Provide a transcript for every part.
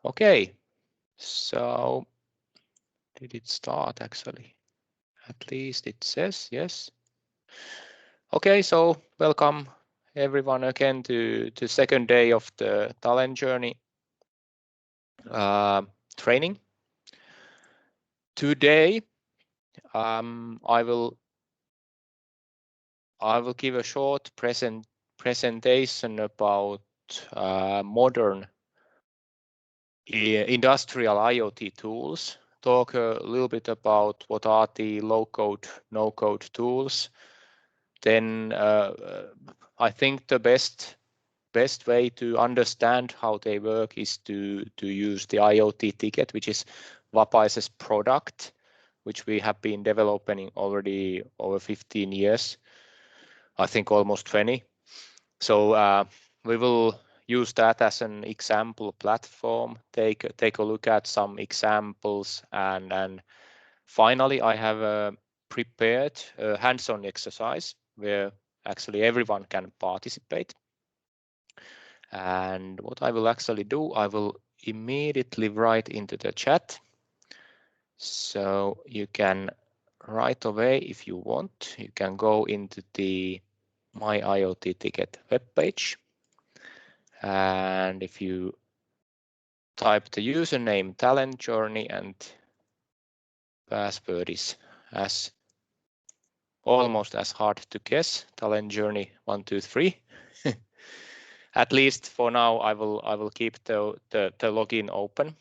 Okay, so did it start actually? At least it says yes. Okay, so welcome everyone again to second day of the TalentJourney training. Today, I will give a short presentation about modern industrial IoT tools. Talk a little bit about what are the low-code, no-code tools. Then I think the best way to understand how they work is to use the IoT ticket, which is Vapaise's product, which we have been developing already over 15 years, I think almost 20. So we will use that as an example platform, take a look at some examples, and finally I have prepared a hands-on exercise where actually everyone can participate. And what I will actually do, I will immediately write into the chat. So you can right away, if you want, you can go into the My IoT Ticket webpage. And if you type the username TalentJourney and password is almost as hard to guess, TalentJourney 123. At least for now, I will keep the login open,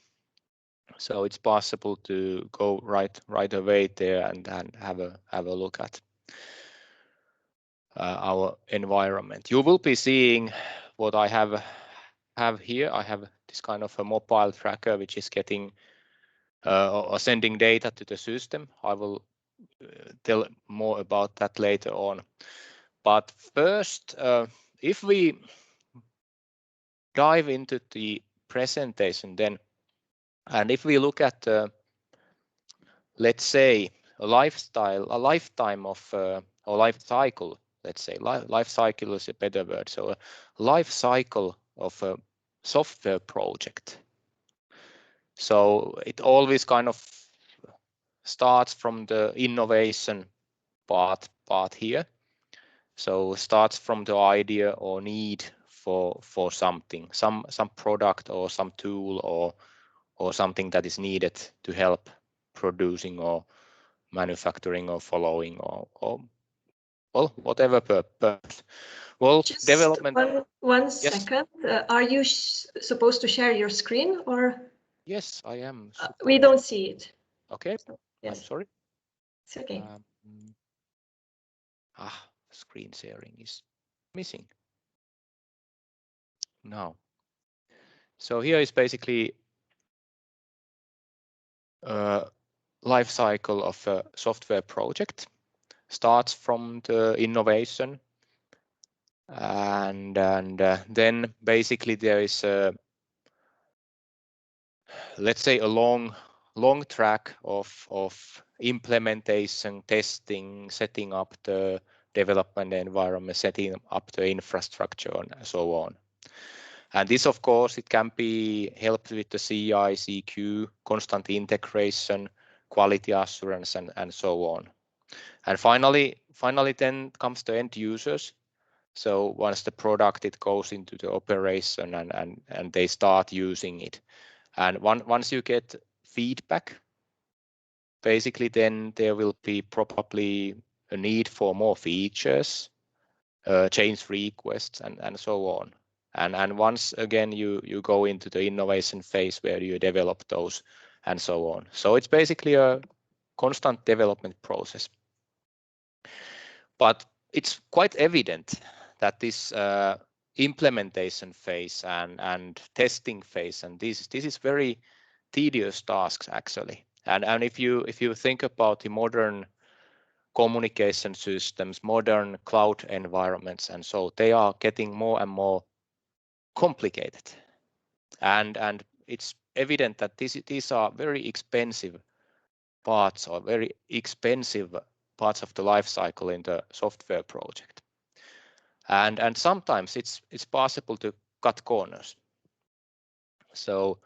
so it's possible to go right away there and have a look at our environment. You will be seeing what I have here. I have this kind of a mobile tracker which is getting or sending data to the system. I will tell more about that later on. But first, if we dive into the presentation then, and if we look at let's say a lifetime of or life cycle, let's say life cycle is a better word, so a life cycle of a software project. So it always kind of starts from the innovation part here. So starts from the idea or need for something, some product or some tool or something that is needed to help producing or manufacturing or following or well, whatever purpose. Well, just development. One Yes. second. Are you supposed to share your screen or? Yes, I am. We don't see it. Okay. So, yes. I'm sorry. It's okay. Screen sharing is missing. Now. So here is basically a life cycle of a software project. Starts from the innovation, and then basically there is a, let's say, a long track of implementation, testing, setting up the development environment, setting up the infrastructure, and so on. And this, of course, it can be helped with the CI, CQ, constant integration, quality assurance, and so on. And finally then comes the end users. So once the product, it goes into the operation and they start using it. And once you get feedback, basically then there will be probably a need for more features, change requests, and so on. And once again you go into the innovation phase where you develop those and so on. So it's basically a constant development process. But it's quite evident that this implementation phase and testing phase, and this is very tedious tasks actually. And if you think about the modern communication systems, modern cloud environments, and so they are getting more and more complicated. And it's evident that these are very expensive parts or very expensive parts of the life cycle in the software project. And sometimes it's possible to cut corners. So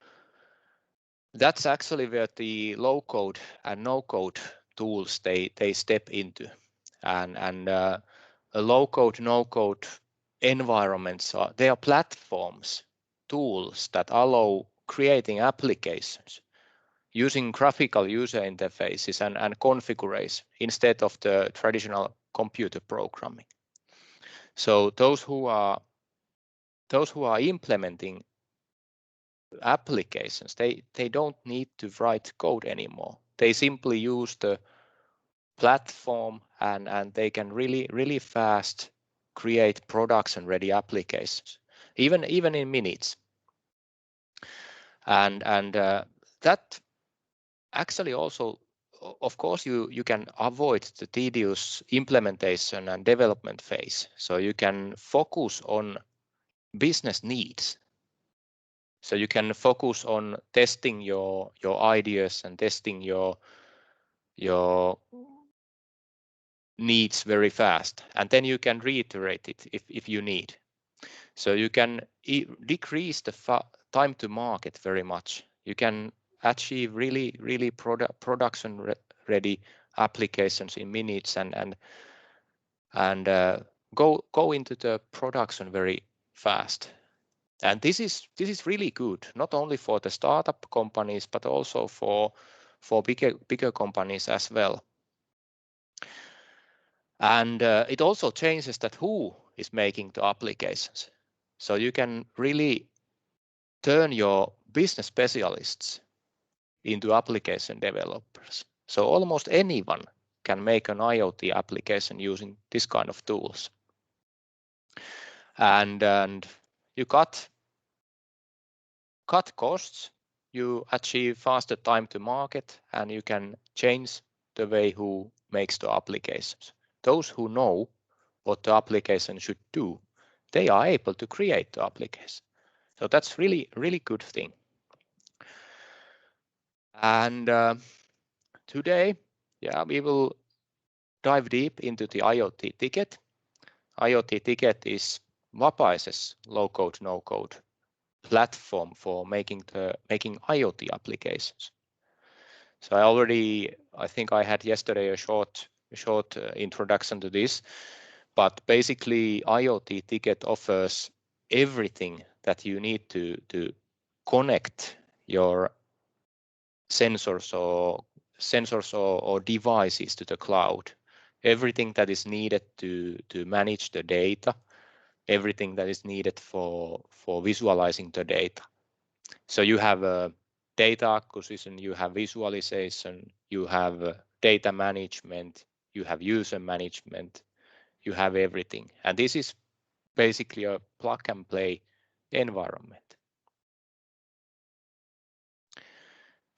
that's actually where the low code and no code tools they step into, and a low code no code environments they are platforms, tools that allow creating applications using graphical user interfaces and configuration instead of the traditional computer programming. So those who are implementing applications, they don't need to write code anymore. They simply use the platform and they can really fast create production ready applications, even in minutes. And that actually also, of course, you can avoid the tedious implementation and development phase. So you can focus on business needs. So you can focus on testing your ideas and testing your needs very fast, and then you can reiterate it if you need. So you can decrease the time to market very much. You can achieve really production ready applications in minutes and go into the production very fast. And this is really good, not only for the startup companies but also for bigger companies as well. And it also changes that who is making the applications. So you can really turn your business specialists into application developers. So almost anyone can make an IoT application using this kind of tools. And you cut costs, you achieve faster time to market, and you can change the way who makes the applications. Those who know what the application should do, they are able to create the application. So that's really good thing. And today, we will dive deep into the IoT ticket. IoT ticket is Vapaise's low-code, no-code platform for making IoT applications. So I think I had yesterday a short introduction to this, but basically IoT ticket offers everything that you need to connect your sensors or devices to the cloud. Everything that is needed to manage the data, everything that is needed for visualizing the data. So you have a data acquisition, you have visualization, you have data management, you have user management, you have everything. And this is basically a plug and play environment.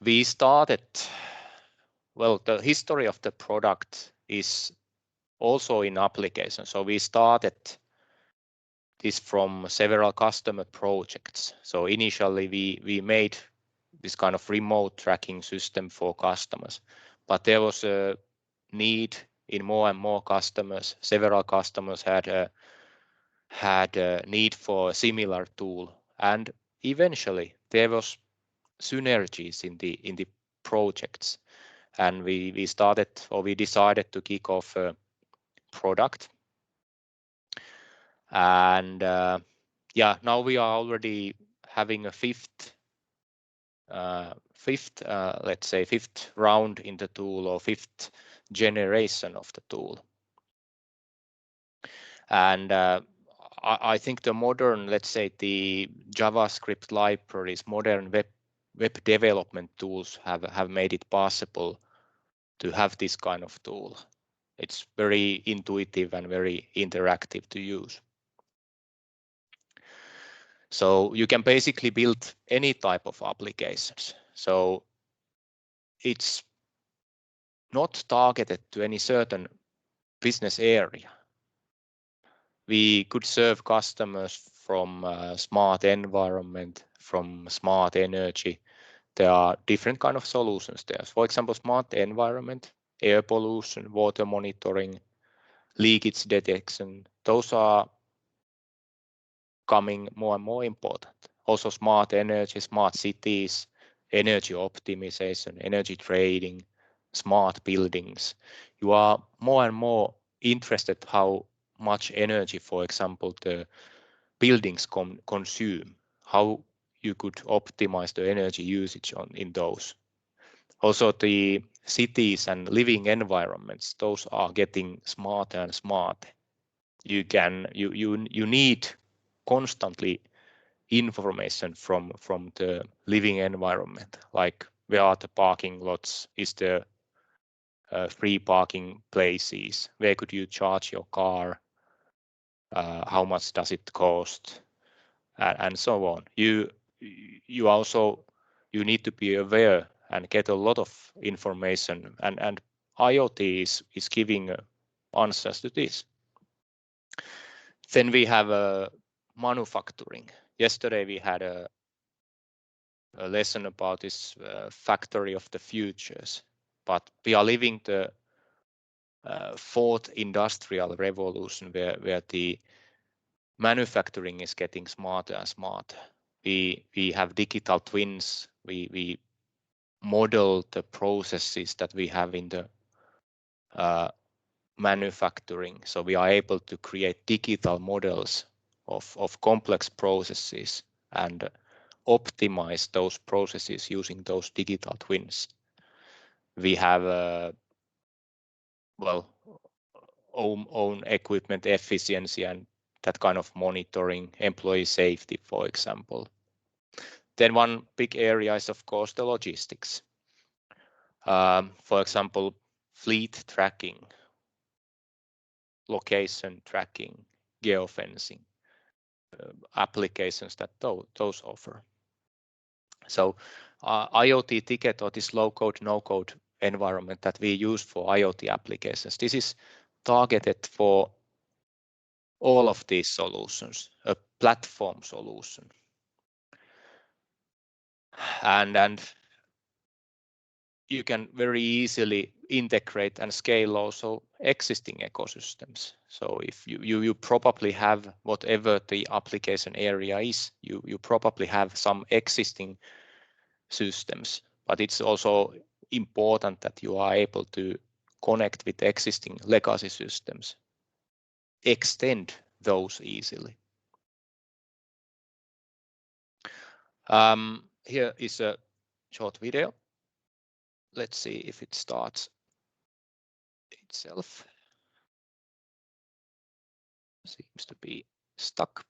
We started, well, the history of the product is also in application. So we started this from several customer projects. So initially we made this kind of remote tracking system for customers, but there was a need in more and more customers. Several customers had a need for a similar tool, and eventually there was synergies in the projects, and we decided to kick off a product. And now we are already having a fifth round in the tool, or fifth generation of the tool. And I think the modern, the JavaScript libraries, modern web development tools have made it possible to have this kind of tool. It's very intuitive and very interactive to use. So you can basically build any type of applications. So it's not targeted to any certain business area. We could serve customers from smart environment, from smart energy. There are different kind of solutions there. For example, smart environment, air pollution, water monitoring, leakage detection. Those are coming more and more important. Also smart energy, smart cities, energy optimization, energy trading, smart buildings. You are more and more interested how much energy, for example, the buildings consume, how you could optimize the energy usage in those. Also, the cities and living environments, those are getting smarter and smarter. You need constantly information from the living environment, like where are the parking lots, is there free parking places, where could you charge your car, how much does it cost, and so on. You also need to be aware and get a lot of information, and IoT is giving answers to this. Then we have manufacturing. Yesterday we had a lesson about this factory of the futures, but we are living the fourth industrial revolution where the manufacturing is getting smarter and smarter. We have digital twins. We model the processes that we have in the manufacturing. So we are able to create digital models of complex processes and optimize those processes using those digital twins. We have own equipment efficiency and that kind of monitoring, employee safety, for example. Then one big area is, of course, the logistics. For example, fleet tracking, location tracking, geofencing, applications that those offer. So IoT ticket, or this low-code, no-code environment that we use for IoT applications, this is targeted for all of these solutions, a platform solution. And you can very easily integrate and scale also existing ecosystems. So if you probably have whatever the application area is, you probably have some existing systems, but it's also important that you are able to connect with existing legacy systems, extend those easily. Here is a short video. Let's see if it starts itself. Seems to be stuck.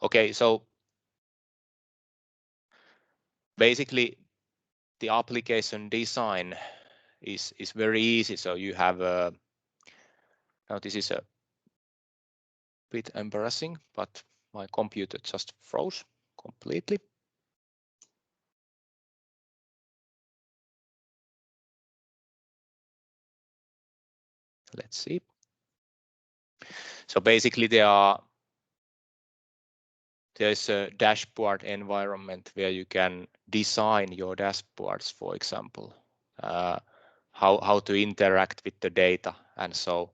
Okay, so basically the application design is very easy. So you have now this is a bit embarrassing, but my computer just froze completely. Let's see. So basically there is a dashboard environment where you can design your dashboards, for example, how to interact with the data and so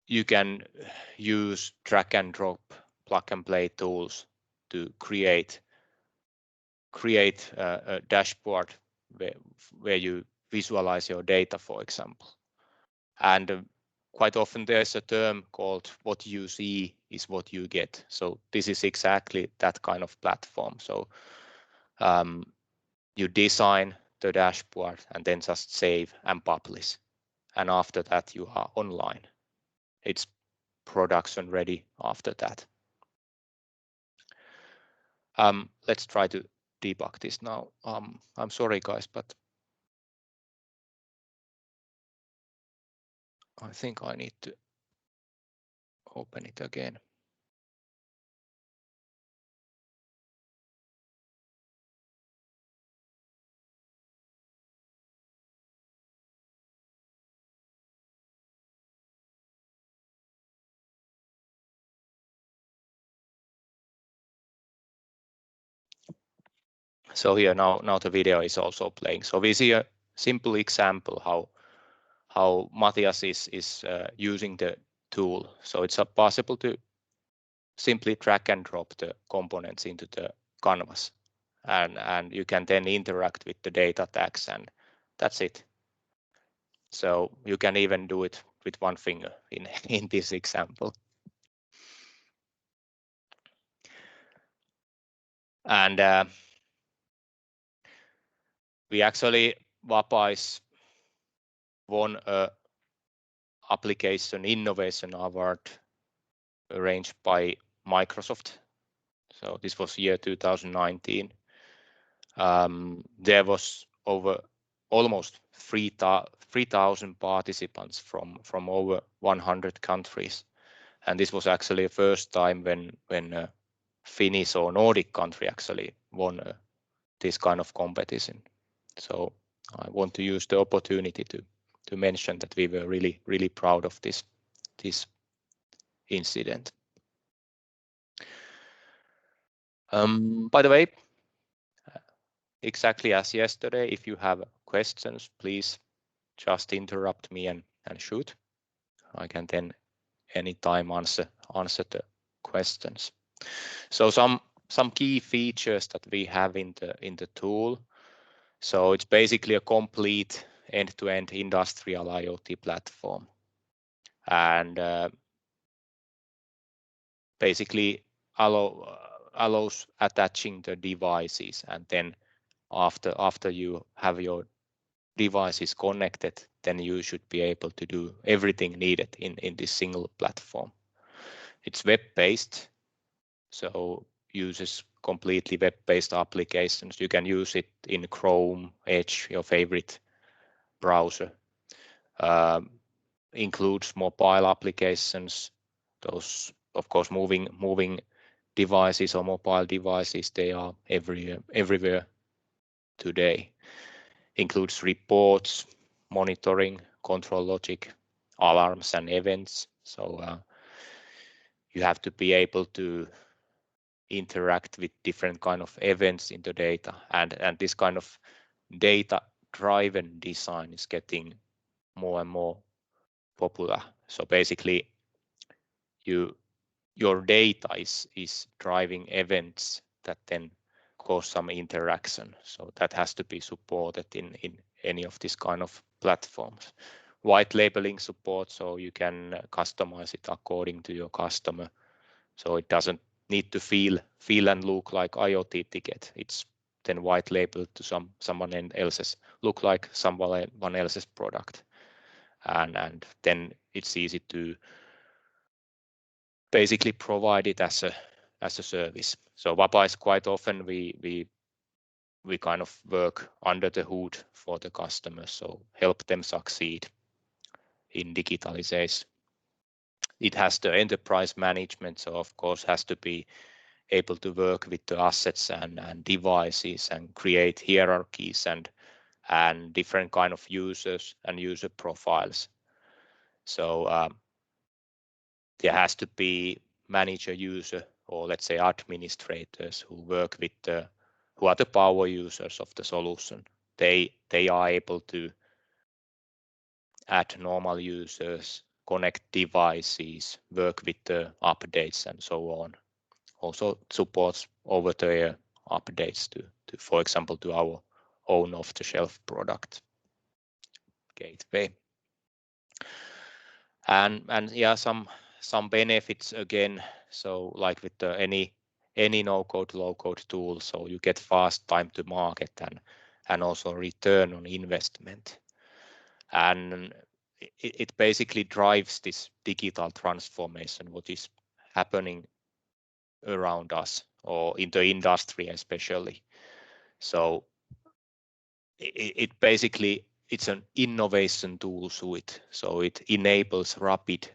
you can use drag and drop, plug and play tools to create a dashboard where you visualize your data, for example. And quite often there's a term called what you see is what you get. So this is exactly that kind of platform. So you design the dashboard and then just save and publish. And after that, you are online. It's production ready after that. Let's try to debug this now. I'm sorry, guys, but I think I need to open it again. So here now the video is also playing. So we see a simple example how Matthias is using the tool. So it's possible to simply drag and drop the components into the canvas, and you can then interact with the data tags, and that's it. So you can even do it with one finger in this example. And we actually, Vapais won a application innovation award arranged by Microsoft. So this was year 2019. There was over almost 3,000 participants from over 100 countries, and this was actually the first time when a Finnish or Nordic country actually won this kind of competition. So I want to use the opportunity to mention that we were really proud of this incident. By the way, exactly as yesterday, if you have questions, please just interrupt me and shoot. I can then anytime answer the questions. So some key features that we have in the tool. So it's basically a complete end-to-end industrial IoT platform, and basically allows attaching the devices, and then after you have your devices connected, then you should be able to do everything needed in this single platform. It's web-based, so uses completely web-based applications. You can use it in Chrome, Edge, your favorite browser. Includes mobile applications. Those, of course, moving devices or mobile devices, they are everywhere today. Includes reports, monitoring, control logic, alarms and events. So you have to be able to interact with different kind of events in the data, and this kind of data driven design is getting more and more popular. So basically your data is driving events that then cause some interaction. So that has to be supported in any of these kind of platforms. White labeling support, so you can customize it according to your customer. So it doesn't need to feel and look like IoT ticket. It's then white labeled to someone else's, look like someone else's product. And then it's easy to basically provide it as a service. So Vapais, quite often we kind of work under the hood for the customers, so help them succeed in digitalization. It has the enterprise management, so of course has to be able to work with the assets and devices and create hierarchies and different kind of users and user profiles. So there has to be manager user, or let's say administrators, who work with who are the power users of the solution. They are able to add normal users, connect devices, work with the updates and so on. Also supports over-the-air updates to for example to our own off-the-shelf product gateway. And yeah, some benefits again. So like with any no-code, low-code tool, so you get fast time to market and also return on investment. And it basically drives this digital transformation, what is happening around us or in the industry especially. So it basically, it's an innovation tool suite. So it enables rapid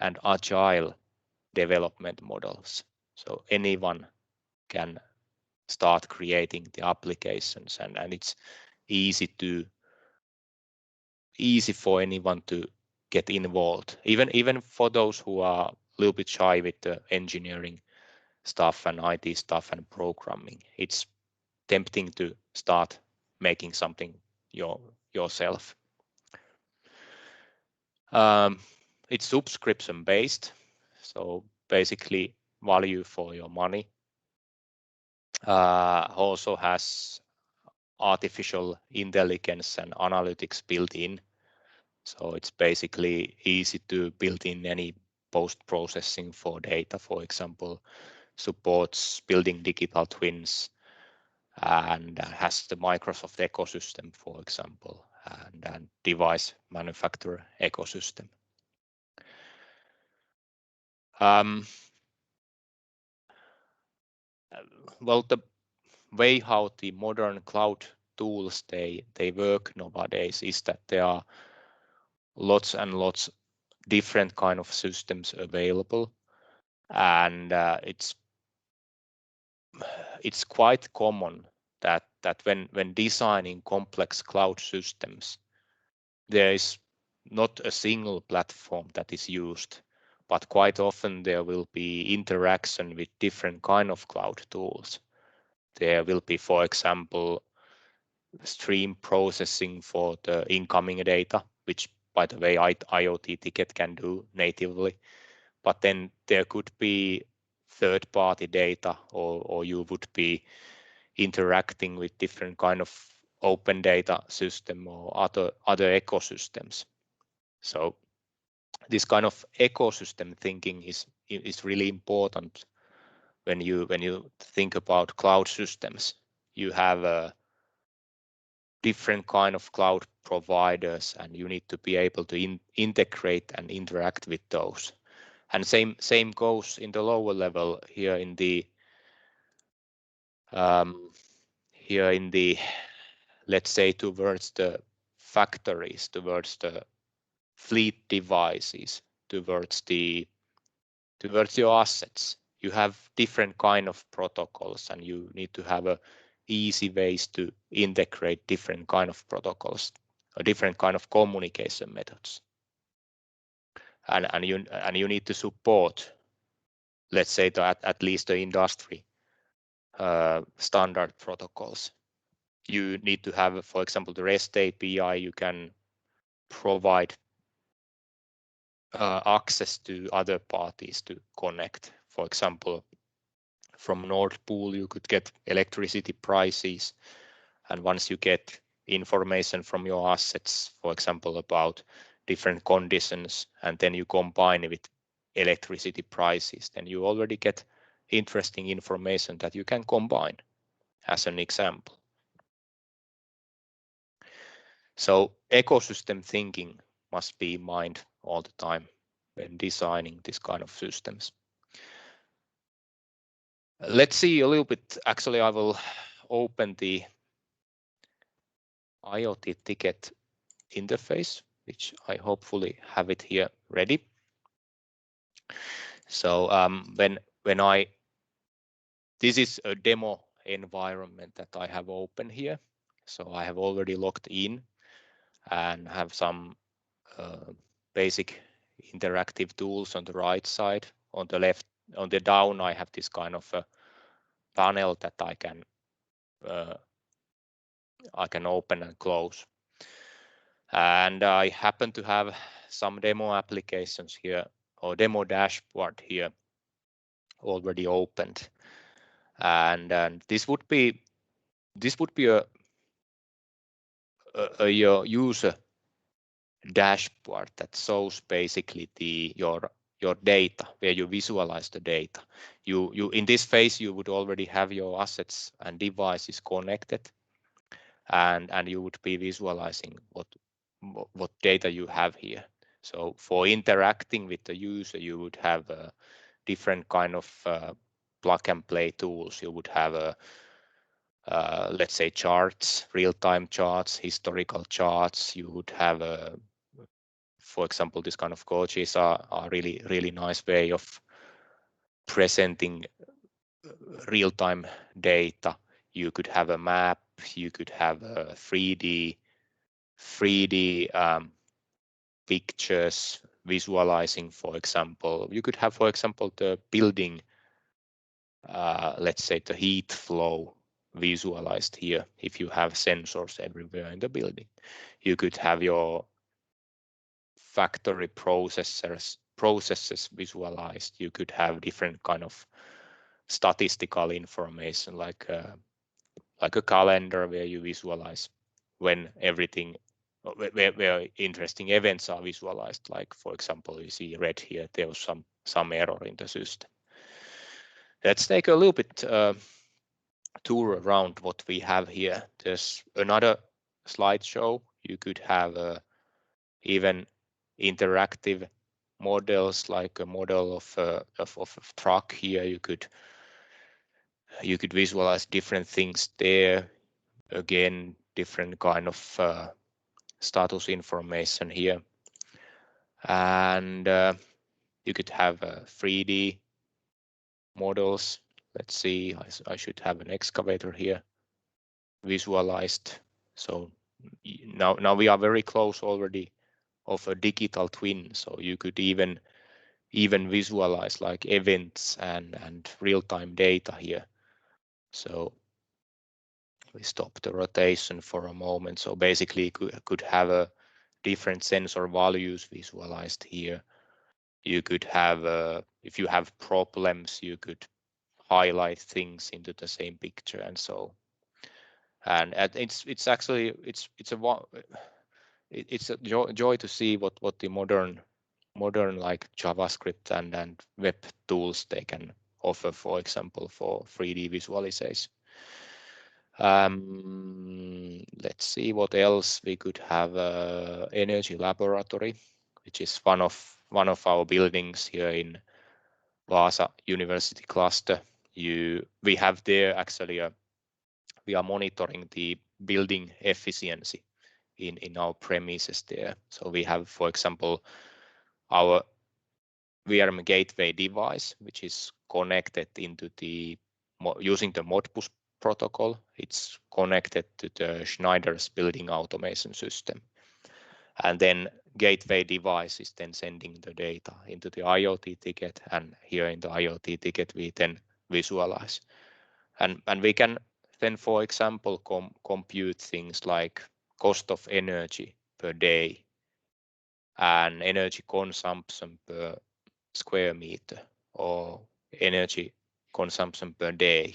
and agile development models. So anyone can start creating the applications, and it's easy for anyone to get involved, even for those who are a little bit shy with the engineering stuff and IT stuff and programming. It's tempting to start making something yourself. It's subscription based, so basically value for your money. Also has artificial intelligence and analytics built in. So it's basically easy to build in any post-processing for data, for example, supports building digital twins, and has the Microsoft ecosystem, for example, and device manufacturer ecosystem. Well, the way how the modern cloud tools they work nowadays is that there are lots and lots different kind of systems available, and it's quite common that when designing complex cloud systems, there is not a single platform that is used, but quite often there will be interaction with different kind of cloud tools. There will be, for example, stream processing for the incoming data, which, by the way, IoT ticket can do natively. But then there could be third-party data, or you would be interacting with different kind of open data system or other ecosystems. So this kind of ecosystem thinking is really important when you think about cloud systems. You have different kind of cloud providers, and you need to be able to integrate and interact with those. And same goes in the lower level here in the let's say towards the factories, towards the fleet devices, towards your assets. You have different kind of protocols, and you need to have a easy ways to integrate different kind of protocols or different kind of communication methods. And you need to support, let's say, at least the industry standard protocols. You need to have, for example, the REST API. You can provide access to other parties to connect. For example, from Nord Pool, you could get electricity prices, and once you get information from your assets, for example, about different conditions, and then you combine it with electricity prices, then you already get interesting information that you can combine, as an example. So ecosystem thinking must be in mind all the time when designing this kind of systems. Let's see a little bit. Actually, I will open the IoT ticket interface, which I hopefully have it here ready. So this is a demo environment that I have open here. So I have already logged in and have some basic interactive tools on the right side. On the left, on the down, I have this kind of a panel that I can open and close. And I happen to have some demo applications here, or demo dashboard here already opened. And this would be your user dashboard that shows basically your data, where you visualize the data. You in this phase you would already have your assets and devices connected, and you would be visualizing what data you have here. So for interacting with the user, you would have a different kind of plug and play tools. You would have let's say charts, real-time charts, historical charts. You would have for example, this kind of coaches are really nice way of presenting real-time data. You could have a map, you could have a 3D pictures visualizing, for example. You could have, for example, the building, let's say the heat flow visualized here if you have sensors everywhere in the building. You could have your factory processes visualized. You could have different kind of statistical information like a calendar where you visualize when everything where interesting events are visualized. Like for example, you see red here, there was some error in the system. Let's take a little bit tour around what we have here. There's another slideshow. You could have even interactive models, like a model of a truck here. You could visualize different things there. Again, different kind of status information here, and you could have 3D models. Let's see, I should have an excavator here visualized. So now we are very close already of a digital twin. So you could even visualize like events and real-time data here. So we stop the rotation for a moment. So basically you could have a different sensor values visualized here. You could have, if you have problems, you could highlight things into the same picture and so. And it's actually it's a joy to see what the modern like JavaScript and web tools they can offer, for example, for 3D visualization. Let's see what else we could have. Energy laboratory, which is one of our buildings here in Vaasa University cluster. We have there actually we are monitoring the building efficiency in our premises there. So we have, for example, our VRM gateway device, which is connected into using the Modbus protocol. It's connected to the Schneider's building automation system. And then gateway device is then sending the data into the IoT ticket, and here in the IoT ticket we then visualize. And we can then, for example, compute things like cost of energy per day and energy consumption per square meter or energy consumption per day.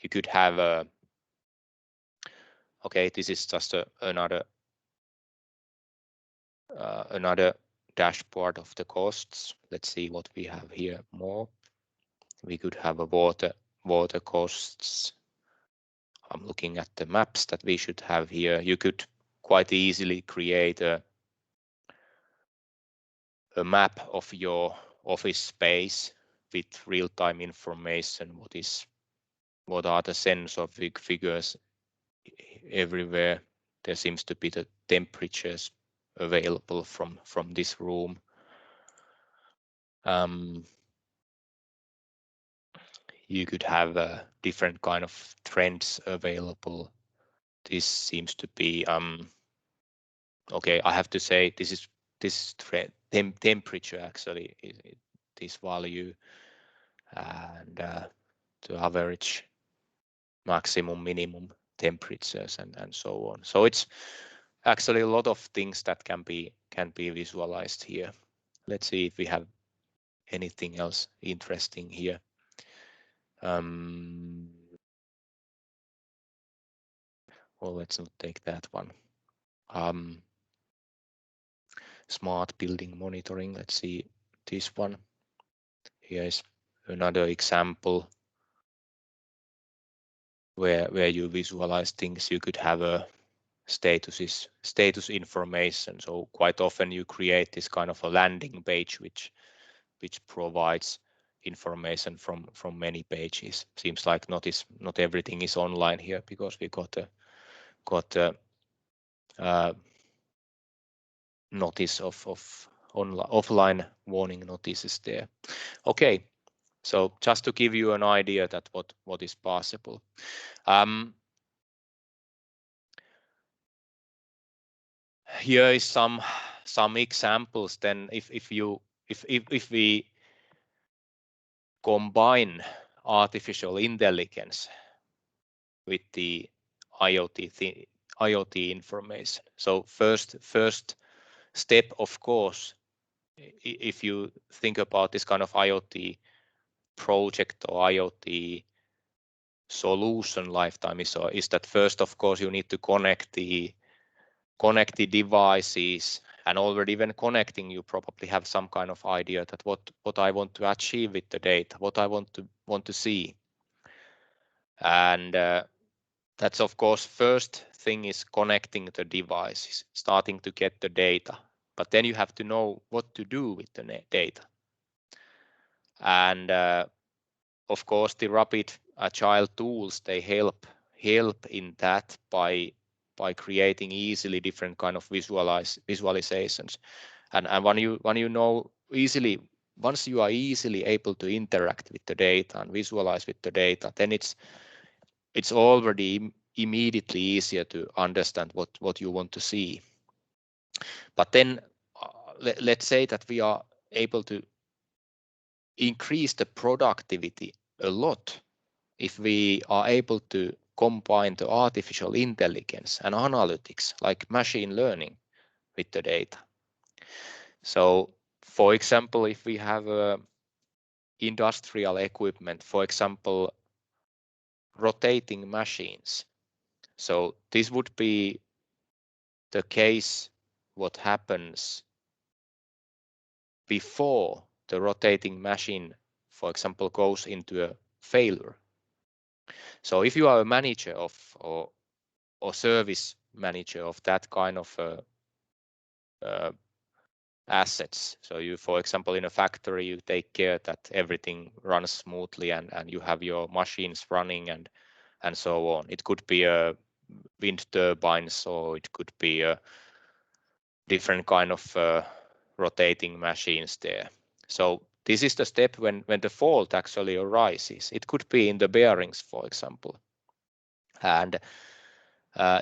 You could have okay, this is just another dashboard of the costs. Let's see what we have here more. We could have a water costs. I'm looking at the maps that we should have here. You could quite easily create a map of your office space with real-time information. What are the sensor figures everywhere? There seems to be the temperatures available from this room. You could have different kind of trends available. This seems to be okay. I have to say this trend temperature actually this value and the average maximum minimum temperatures and so on. So it's actually a lot of things that can be visualized here. Let's see if we have anything else interesting here. Well, let's not take that one. Smart building monitoring. Let's see this one. Here is another example where you visualize things. You could have a status information. So quite often you create this kind of a landing page which provides information from many pages. Seems like not everything is online here because we got a notice of offline warning notices there. Okay, so just to give you an idea that what is possible. Here is some examples. Then if we combine artificial intelligence with the IoT information. So first step, of course, if you think about this kind of IoT project or IoT solution lifetime is that first, of course, you need to connect the devices, and already when connecting, you probably have some kind of idea that what I want to achieve with the data, what I want to see, and that's of course first thing is connecting the devices, starting to get the data, but then you have to know what to do with the data, and of course the rapid agile tools, they help in that by creating easily different kind of visualizations, and when you know easily, once you are easily able to interact with the data and visualize with the data, then it's already immediately easier to understand what you want to see. But then let's say that we are able to increase the productivity a lot if we are able to combine the artificial intelligence and analytics like machine learning with the data. So for example, if we have industrial equipment, for example, rotating machines, so this would be the case what happens before the rotating machine, for example, goes into a failure. So if you are a manager of or service manager of that kind of assets, so you, for example, in a factory, you take care that everything runs smoothly and you have your machines running and so on. It could be a wind turbines, or it could be a different kind of rotating machines there. So this is the step when the fault actually arises. It could be in the bearings, for example, and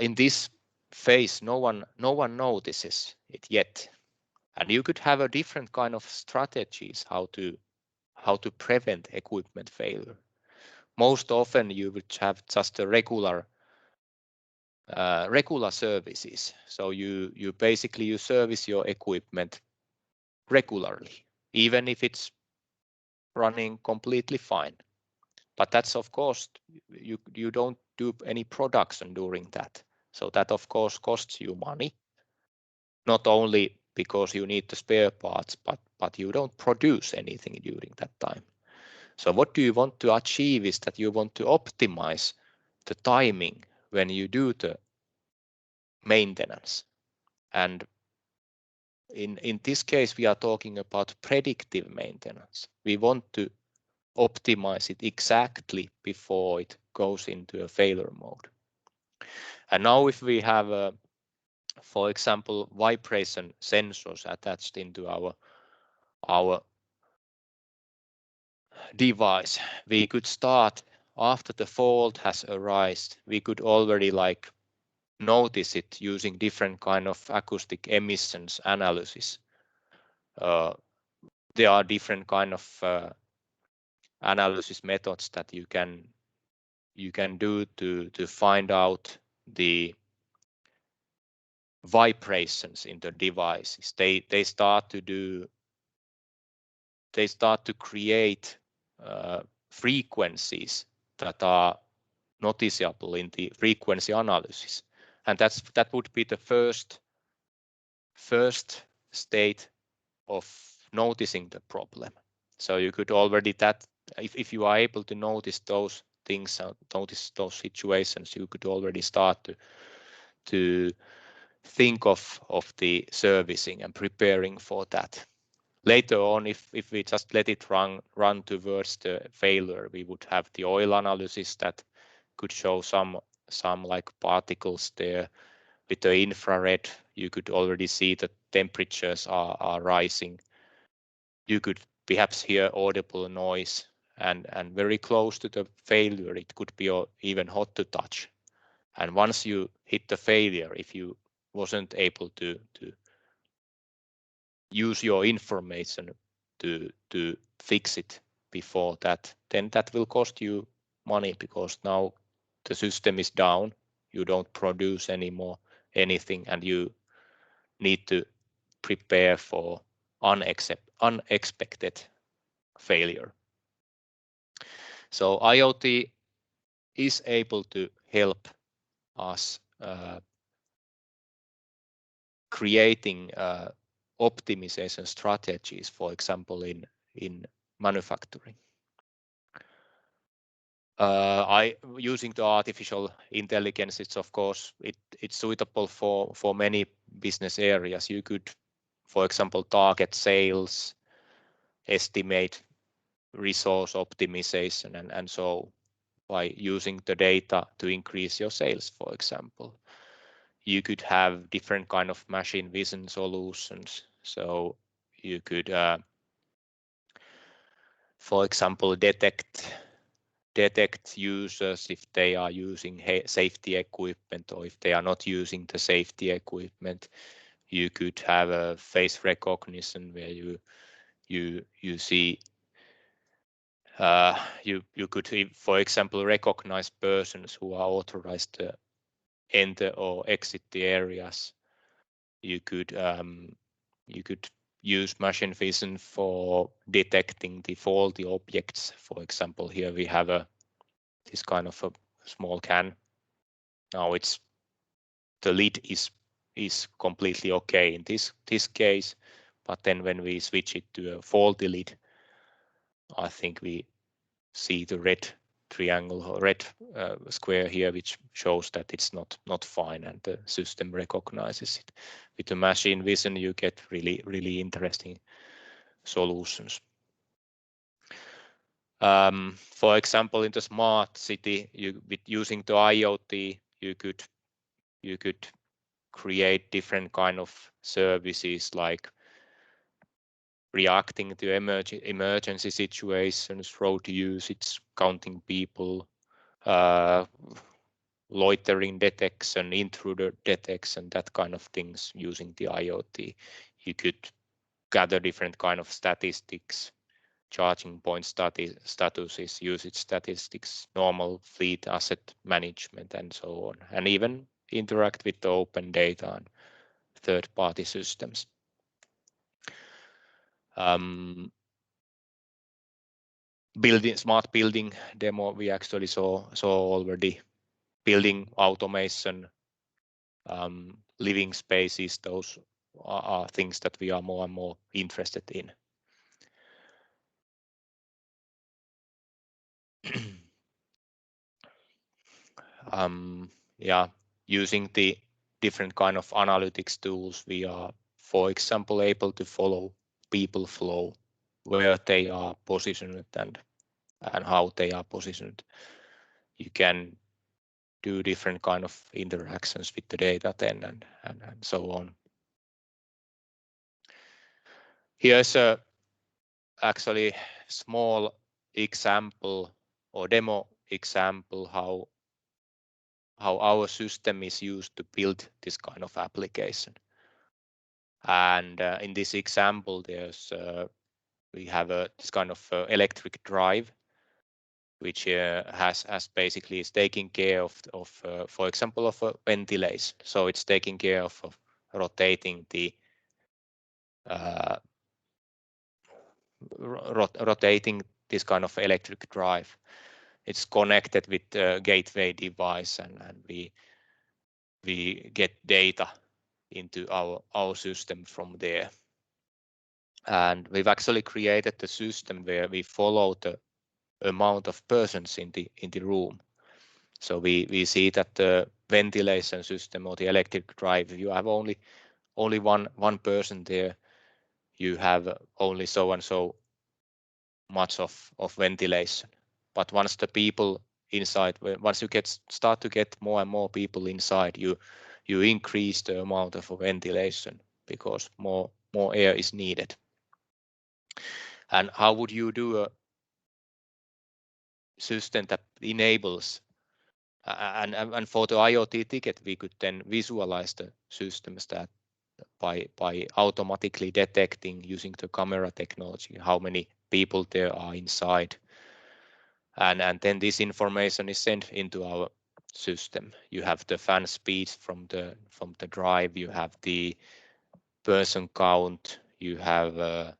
in this phase, no one notices it yet, and you could have a different kind of strategies how to prevent equipment failure. Most often, you would have just a regular services. So you basically you service your equipment regularly, even if it's running completely fine. But that's of course you don't do any production during that. So that of course costs you money, not only because you need the spare parts, but you don't produce anything during that time. So what do you want to achieve is that you want to optimize the timing when you do the maintenance. And in this case, we are talking about predictive maintenance. We want to optimize it exactly before it goes into a failure mode. And now if we have, for example, vibration sensors attached into our device, we could start after the fault has arisen. We could already like notice it using different kind of acoustic emissions analysis. There are different kind of analysis methods that you can do to find out the vibrations in the devices. They start to create frequencies that are noticeable in the frequency analysis, and that would be the first state of noticing the problem. So you could already if you are able to notice those things, notice those situations, you could already start to think of the servicing and preparing for that. Later on, if we just let it run towards the failure, we would have the oil analysis that could show some like particles there. With the infrared, you could already see that temperatures are rising. You could perhaps hear audible noise, and very close to the failure, it could be even hot to touch. And once you hit the failure, if you wasn't able to use your information to fix it before that, then that will cost you money, because now the system is down, you don't produce anymore anything, and you need to prepare for unexpected failure. So IoT is able to help us creating optimization strategies, for example, in manufacturing. Using the artificial intelligence, it's of course it's suitable for many business areas. You could, for example, target sales, estimate resource optimization, and so by using the data to increase your sales, for example. You could have different kind of machine vision solutions. So you could, for example, detect users if they are using safety equipment or if they are not using the safety equipment. You could have a face recognition where you see you could, for example, recognize persons who are authorized to enter or exit the areas. You could use machine vision for detecting the faulty objects. For example, here we have this kind of a small can. Now the lid is completely okay in this case, but then when we switch it to a faulty lid, I think we see the red triangle or red square here, which shows that it's not fine, and the system recognizes it. With the machine vision, you get really interesting solutions. For example, in the smart city, with using the IoT, you could create different kind of services like reacting to emergency situations, road usage, counting people, loitering detection, intruder detection, that kind of things using the IoT. You could gather different kind of statistics, charging point statuses, usage statistics, normal fleet asset management, and so on, and even interact with the open data and third-party systems. Smart building demo, we actually saw already. Building automation, living spaces, those are things that we are more and more interested in. Yeah, using the different kind of analytics tools, we are, for example, able to follow people flow, where they are positioned and how they are positioned. You can do different kind of interactions with the data then and so on. Here's a actually small example or demo example how our system is used to build this kind of application. And in this example, we have this kind of electric drive, which has basically is taking care of for example, of ventilation. So it's taking care of rotating the rotating this kind of electric drive. It's connected with the gateway device, and we get data into our system from there. And we've actually created the system where we follow the amount of persons in the room. So we see that the ventilation system or the electric drive, you have only one person there. You have only so and so much of ventilation. But once the people inside, once you start to get more and more people inside, you increase the amount of ventilation because more air is needed. And how would you do a system that enables and for the IoT ticket, we could then visualize the systems that by automatically detecting using the camera technology how many people there are inside, and then this information is sent into our system. You have the fan speeds from the drive, you have the person count, you have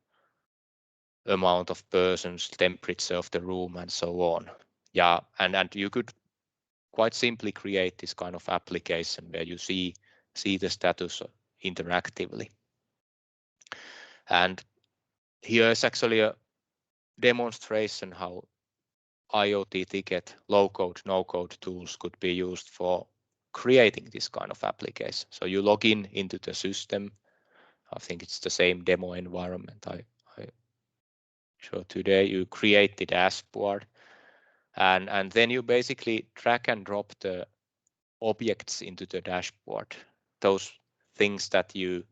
amount of persons, temperature of the room, and so on. Yeah, and you could quite simply create this kind of application where you see the status interactively. And here is actually a demonstration how IoT ticket low-code, no-code tools could be used for creating this kind of application. So you log in into the system. I think it's the same demo environment I showed today. You create the dashboard, and then you basically drag and drop the objects into the dashboard. Those things that you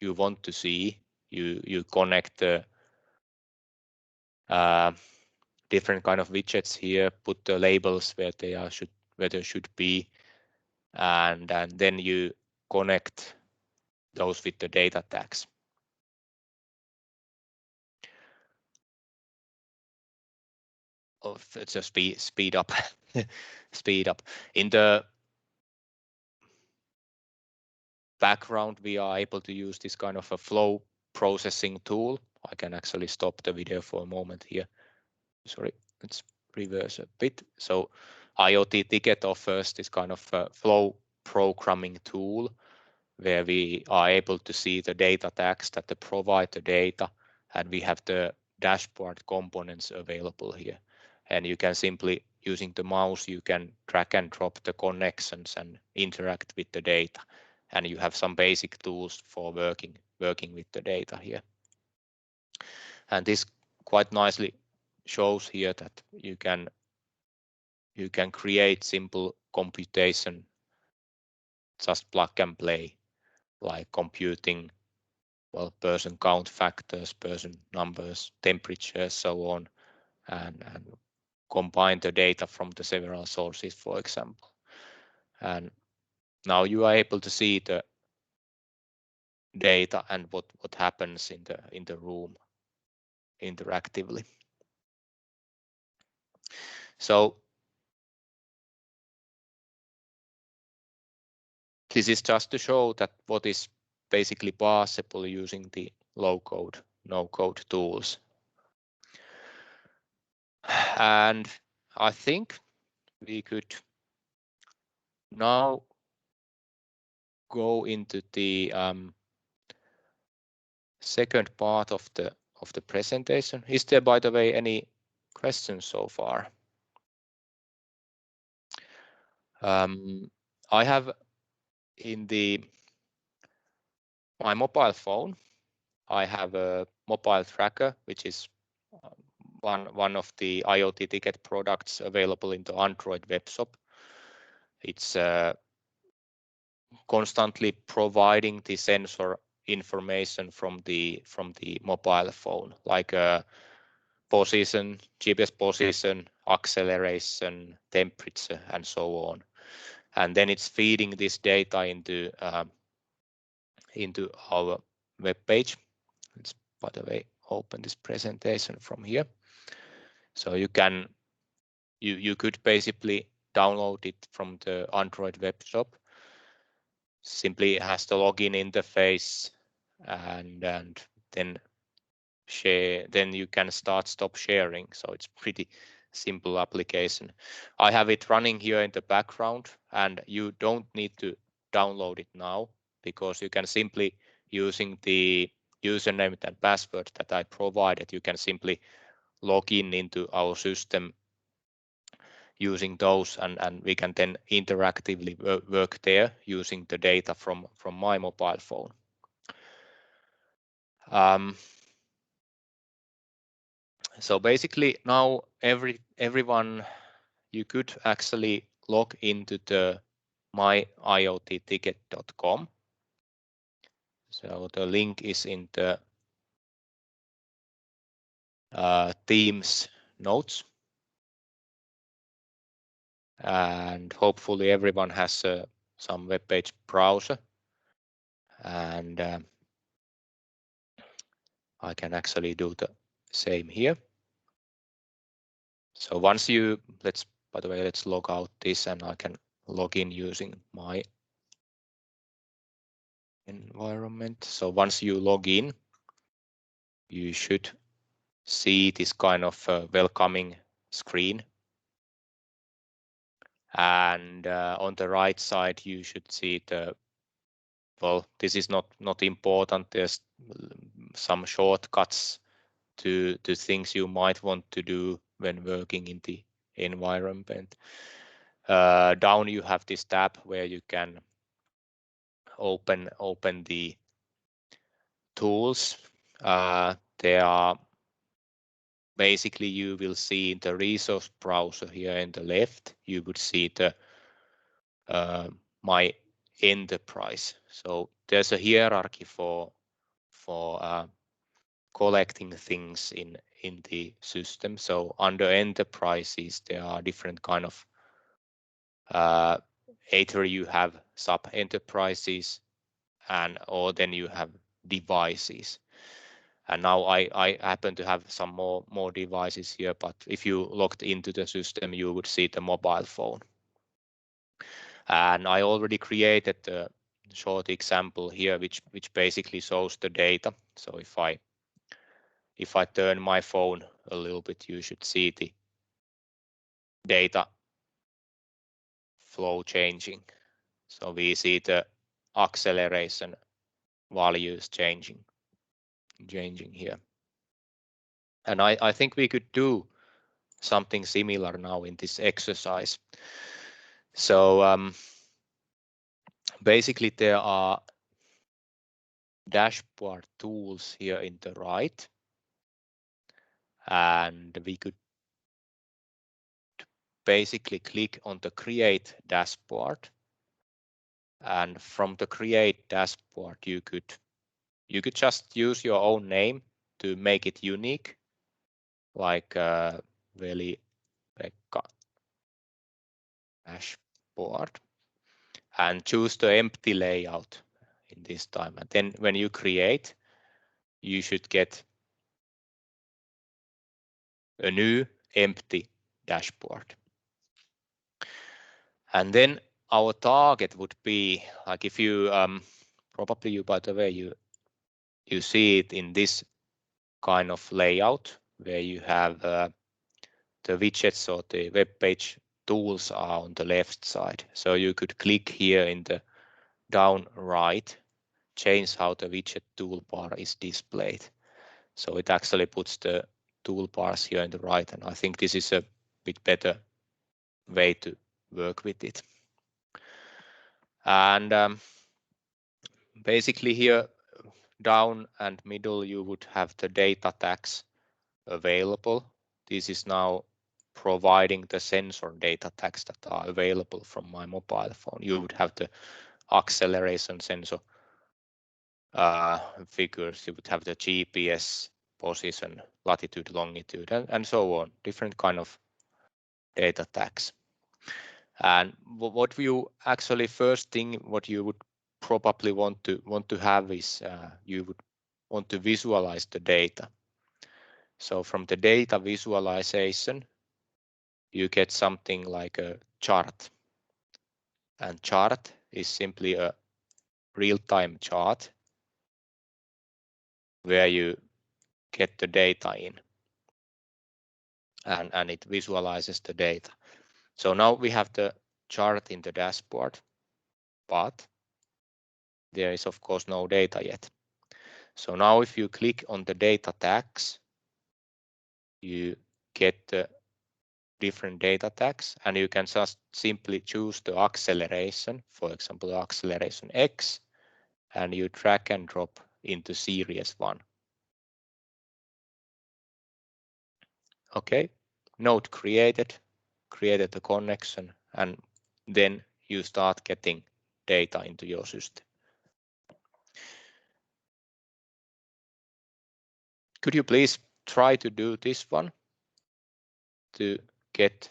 want to see, you connect the different kind of widgets here, put the labels where they should be, and then you connect those with the data tags. It's a speed up. Speed up. In the background, we are able to use this kind of a flow processing tool. I can actually stop the video for a moment here. Sorry, let's reverse a bit. So IoT Ticket offers this kind of flow programming tool where we are able to see the data tags that provide the data, and we have the dashboard components available here. And you can simply, using the mouse, you can drag and drop the connections and interact with the data. And you have some basic tools for working with the data here. And this quite nicely shows here that you can create simple computation, just plug and play, like computing, well, person count factors, person numbers, temperatures, so on, and combine the data from the several sources, for example. And now you are able to see the data and what happens in the room interactively. So this is just to show that what is basically possible using the low-code, no-code tools. And I think we could now go into the second part of the presentation. Is there, by the way, any questions so far? I have in my mobile phone, I have a mobile tracker, which is one of the IoT ticket products available in the Android web shop. It's constantly providing the sensor information from the mobile phone, like position, GPS position, acceleration, temperature, and so on. And then it's feeding this data into our web page. Let's, by the way, open this presentation from here. So you could basically download it from the Android web shop. Simply has the login interface, and then share. Then you can stop sharing. So it's pretty simple application. I have it running here in the background, and you don't need to download it now, because you can simply, using the username and password that I provided, you can simply log in into our system using those, and we can then interactively work there using the data from my mobile phone. So basically now everyone, you could actually log into the myiotticket.com. So the link is in the Teams notes, and hopefully everyone has some web page browser, and I can actually do the same here. So once you, by the way, let's log out this, and I can log in using my environment. So once you log in, you should see this kind of welcoming screen. And on the right side, you should see the, well, this is not important. There's some shortcuts to things you might want to do when working in the environment. Down you have this tab where you can open the tools. There are basically, you will see in the resource browser here in the left, you would see the my enterprise. So there's a hierarchy for collecting things in the system. So under enterprises, there are different kind of either you have sub enterprises or then you have devices. And now I happen to have some more devices here, but if you logged into the system, you would see the mobile phone. And I already created a short example here, which basically shows the data. So if I turn my phone a little bit, you should see the data flow changing. So we see the acceleration values changing here. And I think we could do something similar now in this exercise. So basically there are dashboard tools here in the right, and we could basically click on the create dashboard, and from the create dashboard you could just use your own name to make it unique, like Veli-Pekka dashboard, and choose the empty layout in this time. And then when you create, you should get a new empty dashboard. And then our target would be, like, if you probably you, by the way, you see it in this kind of layout where you have the widgets or the web page tools are on the left side. So you could click here in the down right, change how the widget toolbar is displayed. So it actually puts the toolbars here in the right, and I think this is a bit better way to work with it. And basically here down and middle you would have the data tags available. This is now providing the sensor data tags that are available from my mobile phone. You would have the acceleration sensor figures, you would have the GPS position, latitude, longitude, and so on, different kind of data tags. And what you actually first thing what you would probably want to have is you would want to visualize the data. So from the data visualization, you get something like a chart. And chart is simply a real-time chart where you get the data in and it visualizes the data. So now we have the chart in the dashboard, but there is of course no data yet. So now if you click on the data tags, you get the different data tags, and you can just simply choose the acceleration, for example, the acceleration X, and you drag and drop into series 1. Okay, node created the connection, and then you start getting data into your system. Could you please try to do this one to get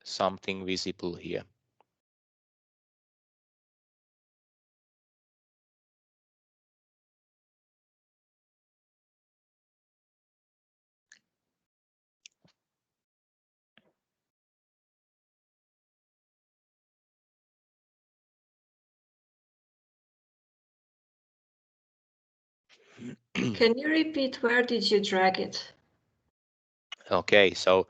something visible here? Can you repeat, where did you drag it? Okay, so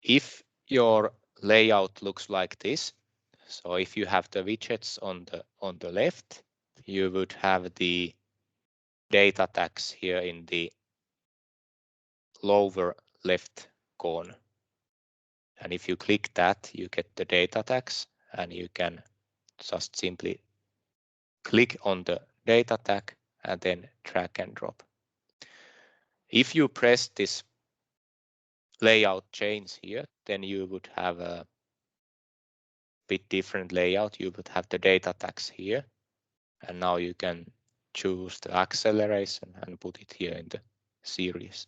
if your layout looks like this, so if you have the widgets on the left, you would have the data tags here in the lower left corner. And if you click that, you get the data tags, and you can just simply click on the data tag and then drag and drop. If you press this layout change here, then you would have a bit different layout. You would have the data tags here, and now you can choose the acceleration and put it here in the series.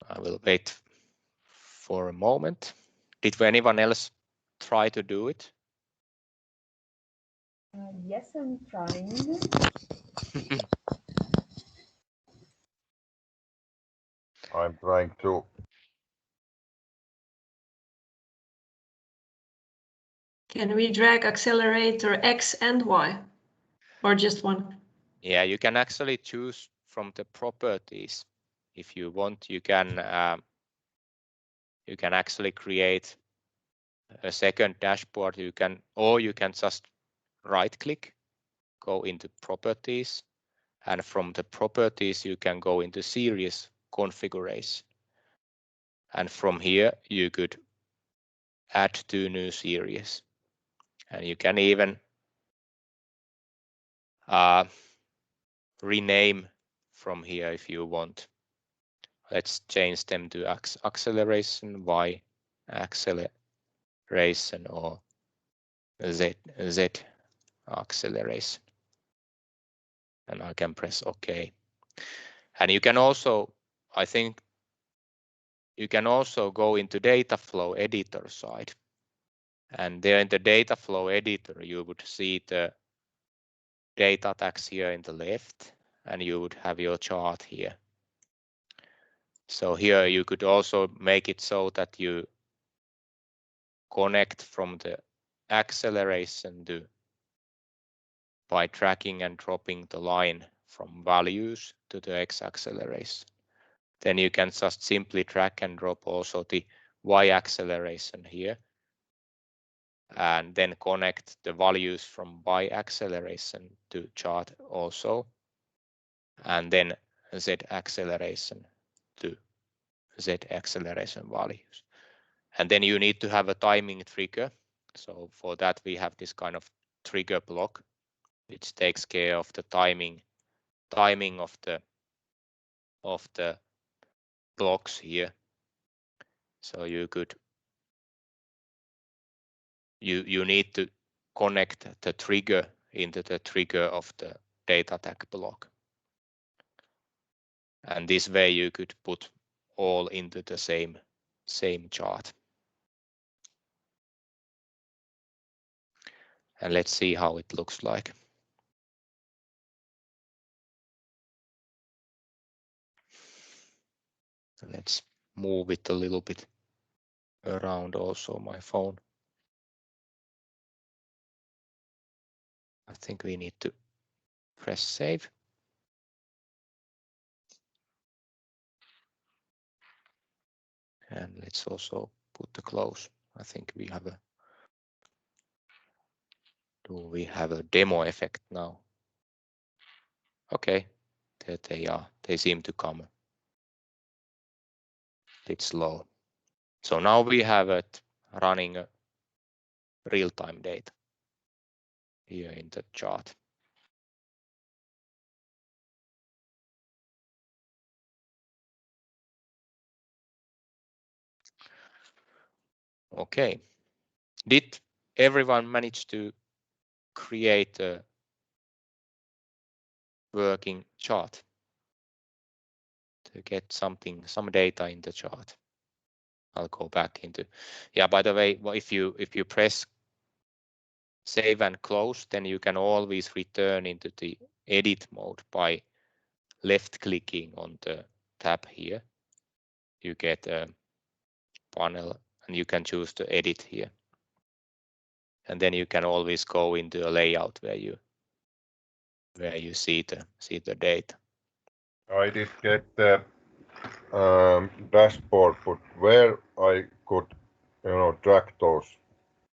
I will wait for a moment. Did anyone else try to do it? Yes, I'm trying. I'm trying to. Can we drag accelerator X and Y, or just one? Yeah, you can actually choose from the properties. If you want, you can actually create a second dashboard. You can just right click, go into properties, and from the properties you can go into series configuration. And from here you could add 2 new series, and you can even rename from here if you want. Let's change them to acceleration, Y acceleration, or Z acceleration. And I can press OK. And you can also, I think, you can also go into data flow editor side. And there in the data flow editor, you would see the data tags here in the left, and you would have your chart here. So here you could also make it so that you connect from the acceleration by dragging and dropping the line from values to the X acceleration. Then you can just simply drag and drop also the Y acceleration here, and then connect the values from Y acceleration to chart also, and then Z acceleration to Z acceleration values. And then you need to have a timing trigger. So for that we have this kind of trigger block, which takes care of the timing of the blocks here. So you need to connect the trigger into the trigger of the data tag block. And this way you could put all into the same chart. And let's see how it looks like. Let's move it a little bit around also my phone. I think we need to press save. And let's also put the close. I think we have do we have a demo effect now? Okay, there they are. They seem to come a bit slow. So now we have it running real-time data here in the chart. Okay, did everyone manage to create a working chart to get some data in the chart? I'll go back into, yeah, by the way, if you press save and close, then you can always return into the edit mode by left clicking on the tab here. You get a panel and you can choose to edit here. And then you can always go into a layout where you see the data. I did get the dashboard, but where I could, track those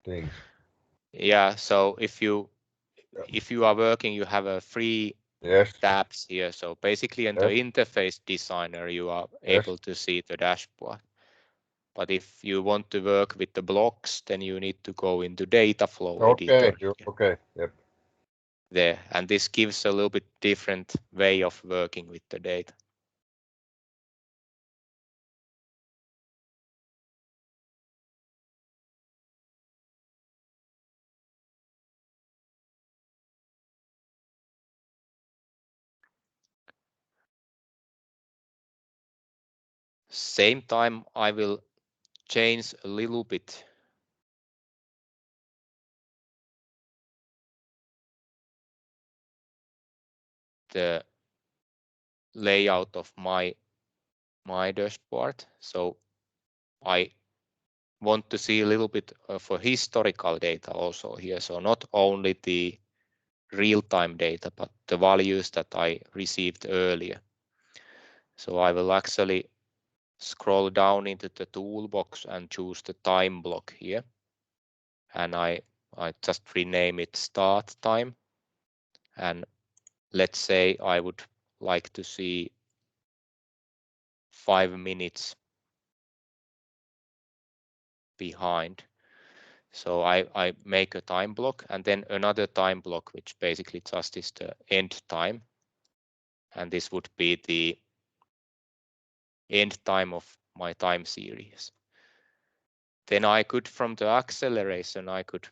things. Yeah, so if you are working, you have a free tabs here. So basically in the interface designer, you are able to see the dashboard. But if you want to work with the blocks, then you need to go into data flow editor. Okay, yep. There, and this gives a little bit different way of working with the data. Same time, I will change a little bit the layout of my dashboard. So I want to see a little bit of a historical data also here. So not only the real-time data, but the values that I received earlier. So I will actually scroll down into the toolbox and choose the time block here. And I just rename it start time. And let's say I would like to see 5 minutes behind. So I make a time block and then another time block, which basically just is the end time. And this would be the end time of my time series. Then I could, from the acceleration, I could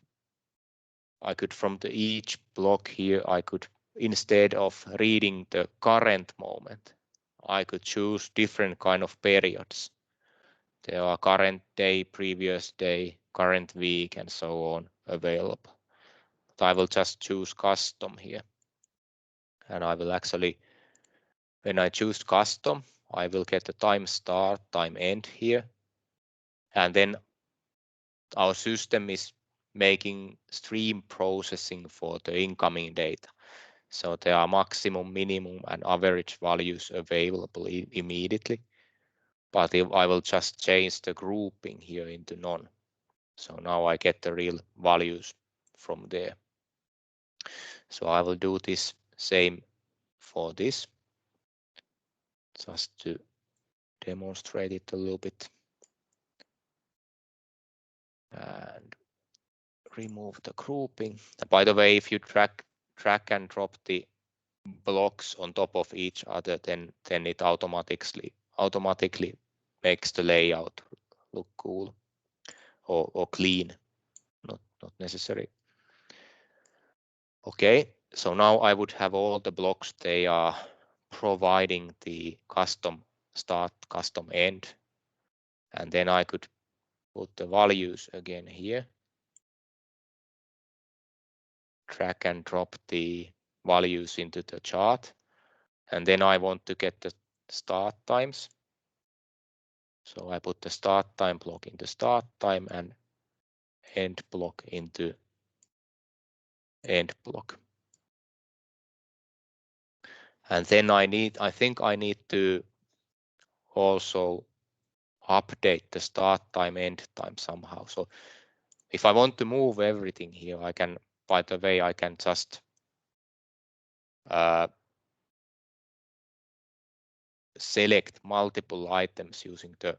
from the each block here, I could, instead of reading the current moment, I could choose different kind of periods. There are current day, previous day, current week, and so on available. But I will just choose custom here. And I will actually, when I choose custom, I will get the time start, time end here. And then our system is making stream processing for the incoming data. So there are maximum, minimum, and average values available immediately. But if I will just change the grouping here into none. So now I get the real values from there. So I will do this same for this, just to demonstrate it a little bit. And remove the grouping. By the way, if you drag and drop the blocks on top of each other, then it automatically makes the layout look cool or clean, not necessary. Okay, so now I would have all the blocks. They are providing the custom start, custom end, and then I could put the values again here, drag and drop the values into the chart, and then I want to get the start times. So I put the start time block into start time and end block into end block. And then I think I need to also update the start time, end time somehow. So if I want to move everything here, I can, by the way, I can just select multiple items using the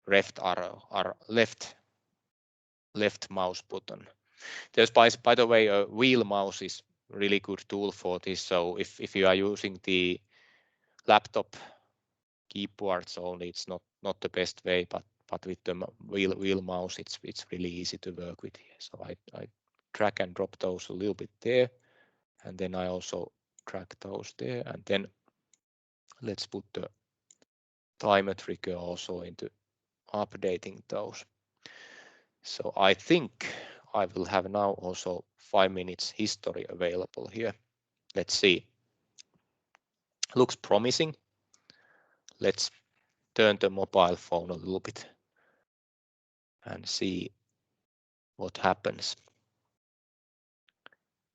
left arrow or left mouse button. There's, by the way, a wheel mouse is really good tool for this. So if you are using the laptop keyboards only, it's not the best way, but with the wheel mouse, it's really easy to work with here. So I drag and drop those a little bit there, and then I also drag those there, and then let's put the timer trigger also into updating those. So I think I will have now also 5 minutes history available here. Let's see. Looks promising. Let's turn the mobile phone a little bit and see what happens.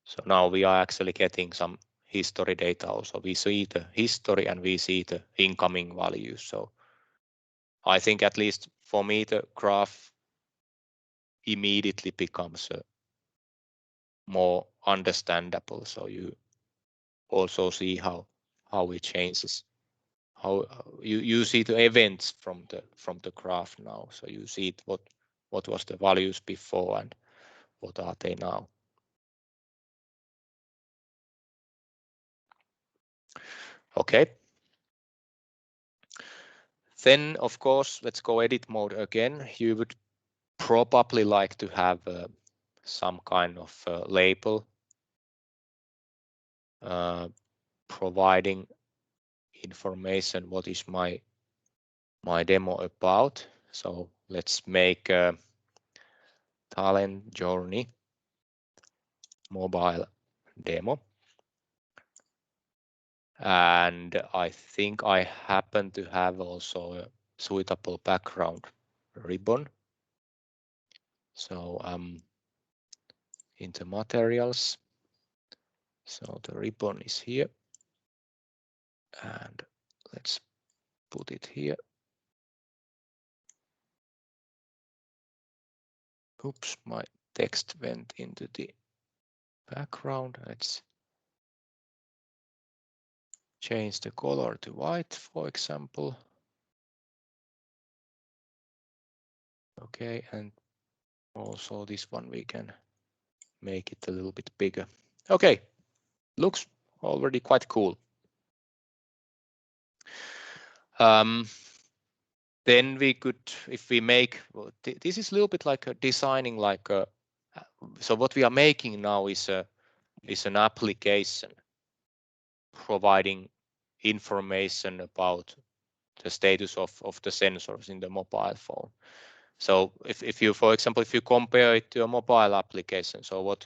So now we are actually getting some history data also. We see the history and we see the incoming values. So I think at least for me, the graph immediately becomes more understandable. So you also see how it changes. How you see the events from the graph now. So you see what was the values before and what are they now. Okay. Then of course, let's go edit mode again. You would probably like to have some kind of label providing information what is my demo about. So let's make a TalentJourney mobile demo. And I think I happen to have also a suitable background ribbon. So into materials. So the ribbon is here. And let's put it here. Oops, my text went into the background. Let's change the color to white, for example. Okay, and also this one we can make it a little bit bigger. Okay, looks already quite cool. Then we could, if we make, this is a little bit like a designing like a, so what we are making now is an application providing information about the status of the sensors in the mobile phone. So if you, for example, if you compare it to a mobile application, so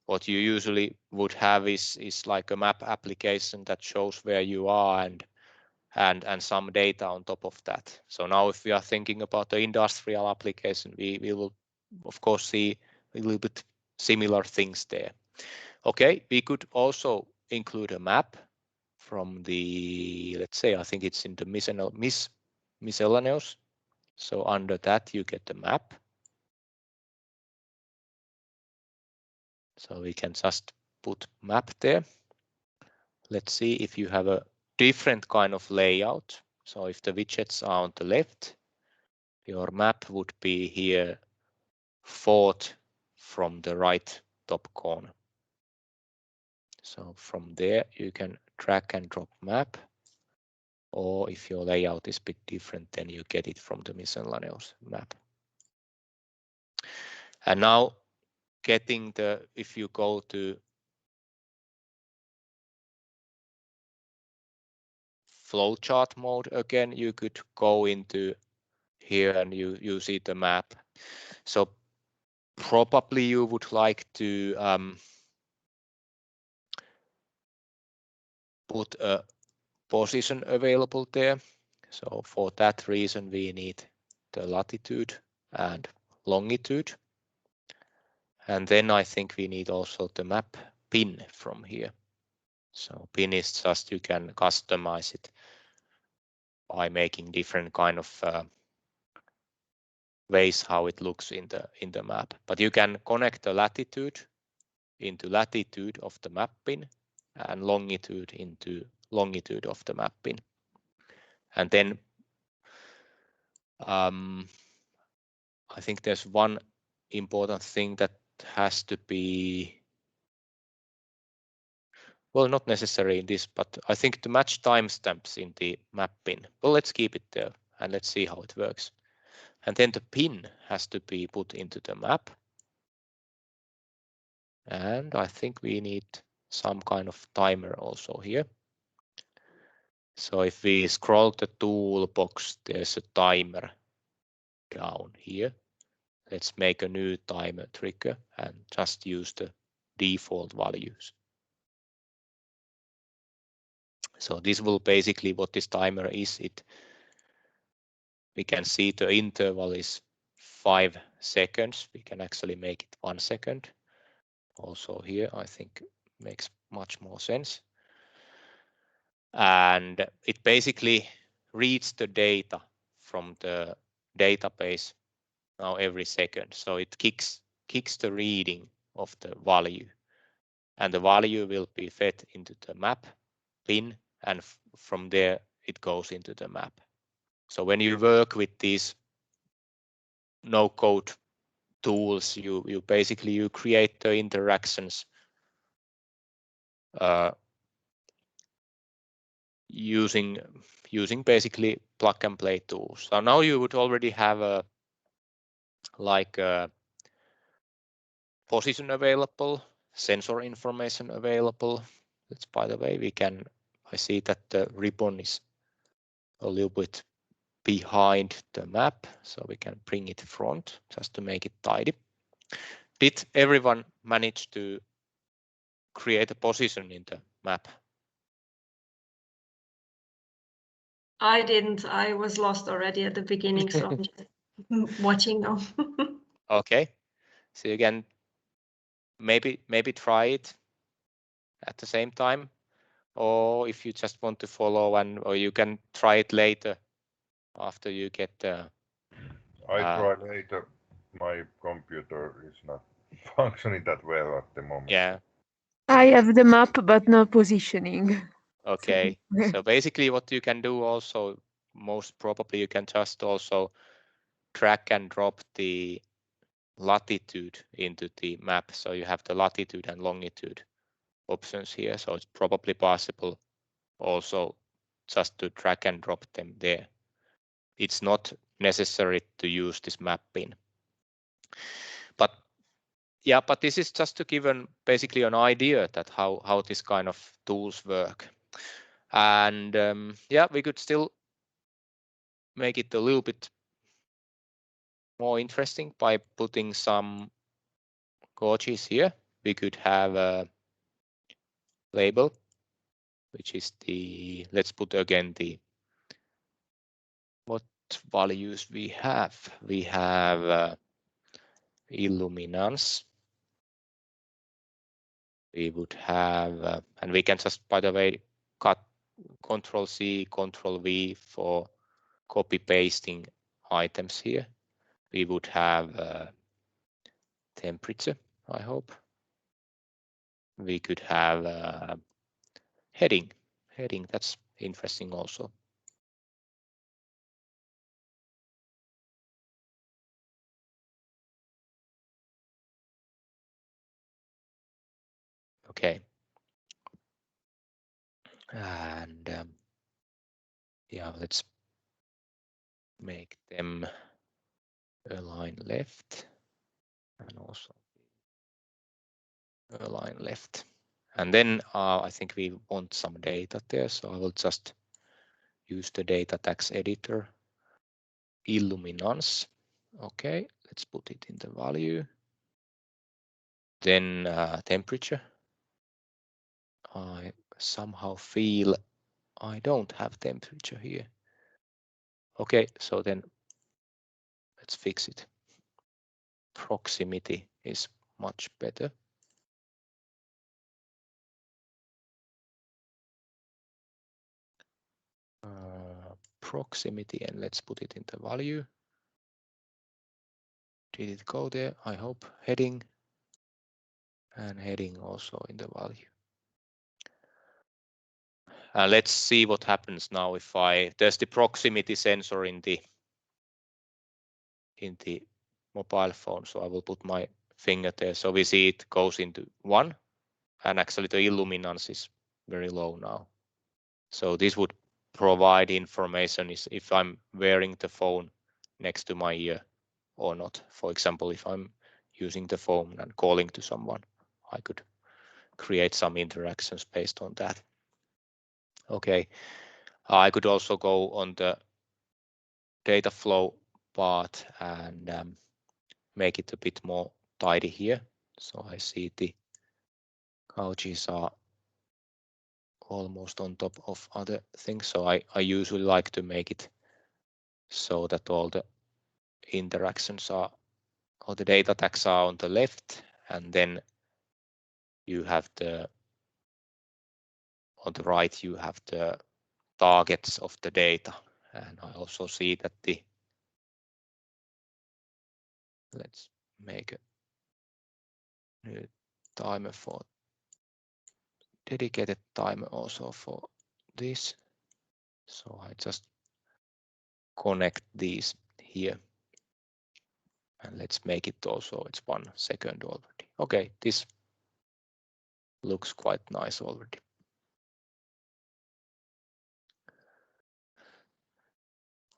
what you usually would have is like a map application that shows where you are and some data on top of that. So now if we are thinking about the industrial application, we will of course see a little bit similar things there. Okay, we could also include a map from the, let's say, I think it's in the miscellaneous. So under that you get the map. So we can just put map there. Let's see if you have a different kind of layout. So if the widgets are on the left, your map would be here fourth from the right top corner. So from there you can drag and drop map, or if your layout is a bit different, then you get it from the miscellaneous map. And now getting the, if you go to flowchart mode again, you could go into here and you see the map. So probably you would like to put a position available there. So for that reason, we need the latitude and longitude. And then I think we need also the map pin from here. So pin is just, you can customize it by making different kind of ways how it looks in the map. But you can connect the latitude into latitude of the map pin and longitude into longitude of the map pin. And then I think there's one important thing that has to be, well, not necessary in this, but I think to match timestamps in the map pin. Well, let's keep it there and let's see how it works. And then the pin has to be put into the map. And I think we need some kind of timer also here. So if we scroll the toolbox, there's a timer down here. Let's make a new timer trigger and just use the default values. So this will basically what this timer is. We can see the interval is 5 seconds. We can actually make it 1 second. Also here, I think makes much more sense. And it basically reads the data from the database now every second. So it kicks the reading of the value, and the value will be fed into the map pin, and from there it goes into the map. So when you work with these no-code tools, you basically create the interactions using basically plug and play tools. So now you would already have a position available, sensor information available. That's, by the way, I see that the ribbon is a little bit behind the map, so we can bring it front just to make it tidy. Did everyone manage to create a position in the map? I didn't. I was lost already at the beginning, so I'm just watching now. Okay, so you can maybe try it at the same time, or if you just want to follow, or you can try it later after you get the. I try later. My computer is not functioning that well at the moment. Yeah. I have the map, but no positioning. Okay. So basically what you can do also, most probably you can just also drag and drop the latitude into the map. So you have the latitude and longitude options here. So it's probably possible also just to drag and drop them there. It's not necessary to use this map pin. But yeah, but this is just to give basically an idea that how this kind of tools work. And yeah, we could still make it a little bit more interesting by putting some gauges here. We could have a label, which is let's put again what values we have. We have illuminance. We would have, and we can just, by the way, cut Control-C, Control-V for copy pasting items here. We would have temperature, I hope. We could have heading. Heading, that's interesting also. Okay. And yeah, let's make them align left and also align left. And then I think we want some data there, so I will just use the data tags editor. Illuminance. Okay, let's put it in the value. Then temperature. I somehow feel I don't have temperature here. Okay, so then let's fix it. Proximity is much better. Proximity, and let's put it in the value. Did it go there? I hope. Heading, and heading also in the value. Let's see what happens now if there's the proximity sensor in the mobile phone. So I will put my finger there. So we see it goes into 1, and actually the illuminance is very low now. So this would provide information if I'm wearing the phone next to my ear or not. For example, if I'm using the phone and calling to someone, I could create some interactions based on that. Okay, I could also go on the data flow part and make it a bit more tidy here. So I see the couches are almost on top of other things. So I usually like to make it so that all the interactions are, or the data tags are on the left, and then you have the, on the right, you have the targets of the data. And I also see that the, let's make a new timer for dedicated timer also for this. So I just connect these here. And let's make it also, it's 1 second already. Okay, this looks quite nice already.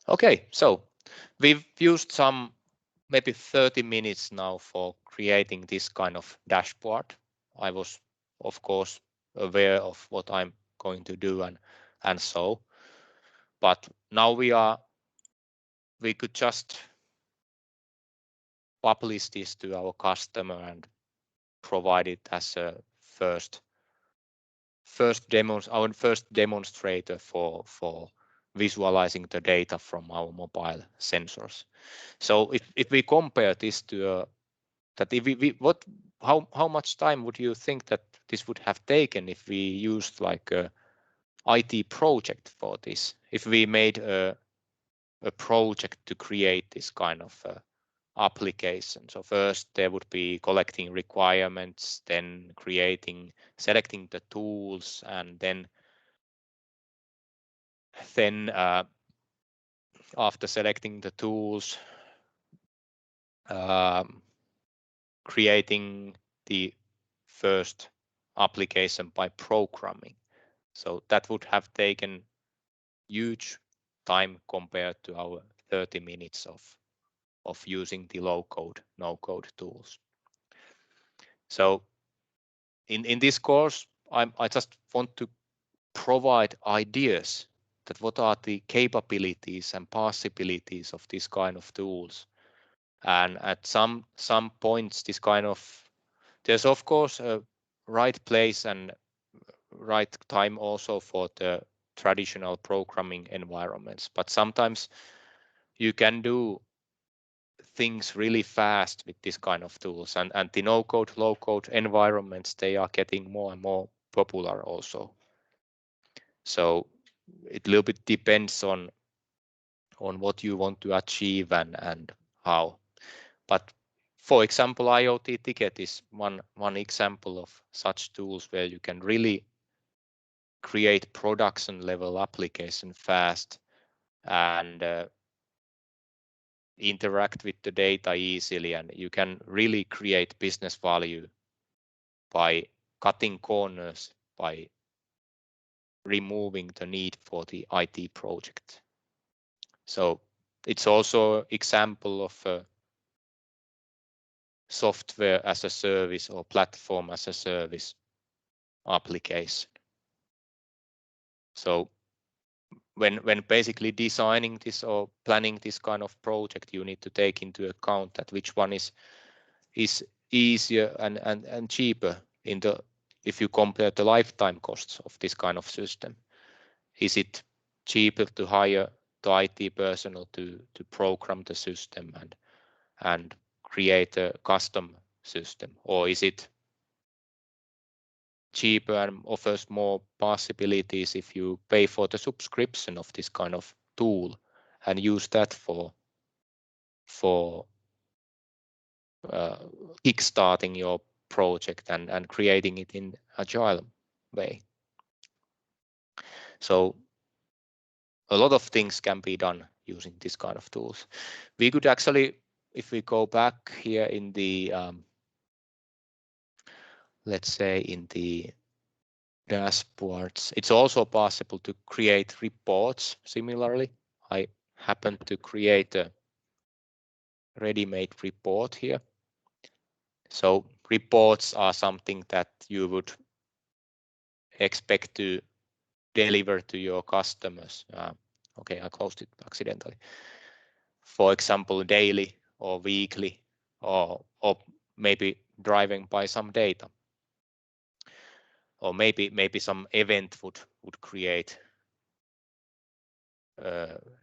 Okay, so we've used some maybe 30 minutes now for creating this kind of dashboard. I was, of course, aware of what I'm going to do and so, but now we could just publish this to our customer and provide it as a our first demonstrator for visualizing the data from our mobile sensors. So if we compare this to that, if how much time would you think that this would have taken if we used like a IT project for this? If we made a project to create this kind of application. So first there would be collecting requirements, then selecting the tools, and then after selecting the tools, creating the first application by programming. So that would have taken huge time compared to our 30 minutes of using the low code, no code tools. So in this course, I just want to provide ideas that what are the capabilities and possibilities of this kind of tools. And at some points, this kind of, there's of course a right place and right time also for the traditional programming environments, but sometimes you can do things really fast with this kind of tools, and the no code, low code environments, they are getting more and more popular also. So it a little bit depends on what you want to achieve and how. But for example, IoT ticket is one example of such tools where you can really create production level application fast and interact with the data easily, and you can really create business value by cutting corners, by removing the need for the IT project. So it's also an example of a software as a service or platform as a service application. So when basically designing this or planning this kind of project, you need to take into account that which one is easier and cheaper if you compare the lifetime costs of this kind of system. Is it cheaper to hire the IT personnel to program the system and create a custom system, or is it cheaper and offers more possibilities if you pay for the subscription of this kind of tool and use that for kickstarting your project and creating it in agile way. So a lot of things can be done using this kind of tools. We could actually, if we go back here in the let's say in the dashboards, it's also possible to create reports. Similarly, I happen to create a ready-made report here. So reports are something that you would expect to deliver to your customers. Okay, I closed it accidentally. for example, daily or weekly, or maybe driving by some data, or maybe some event would create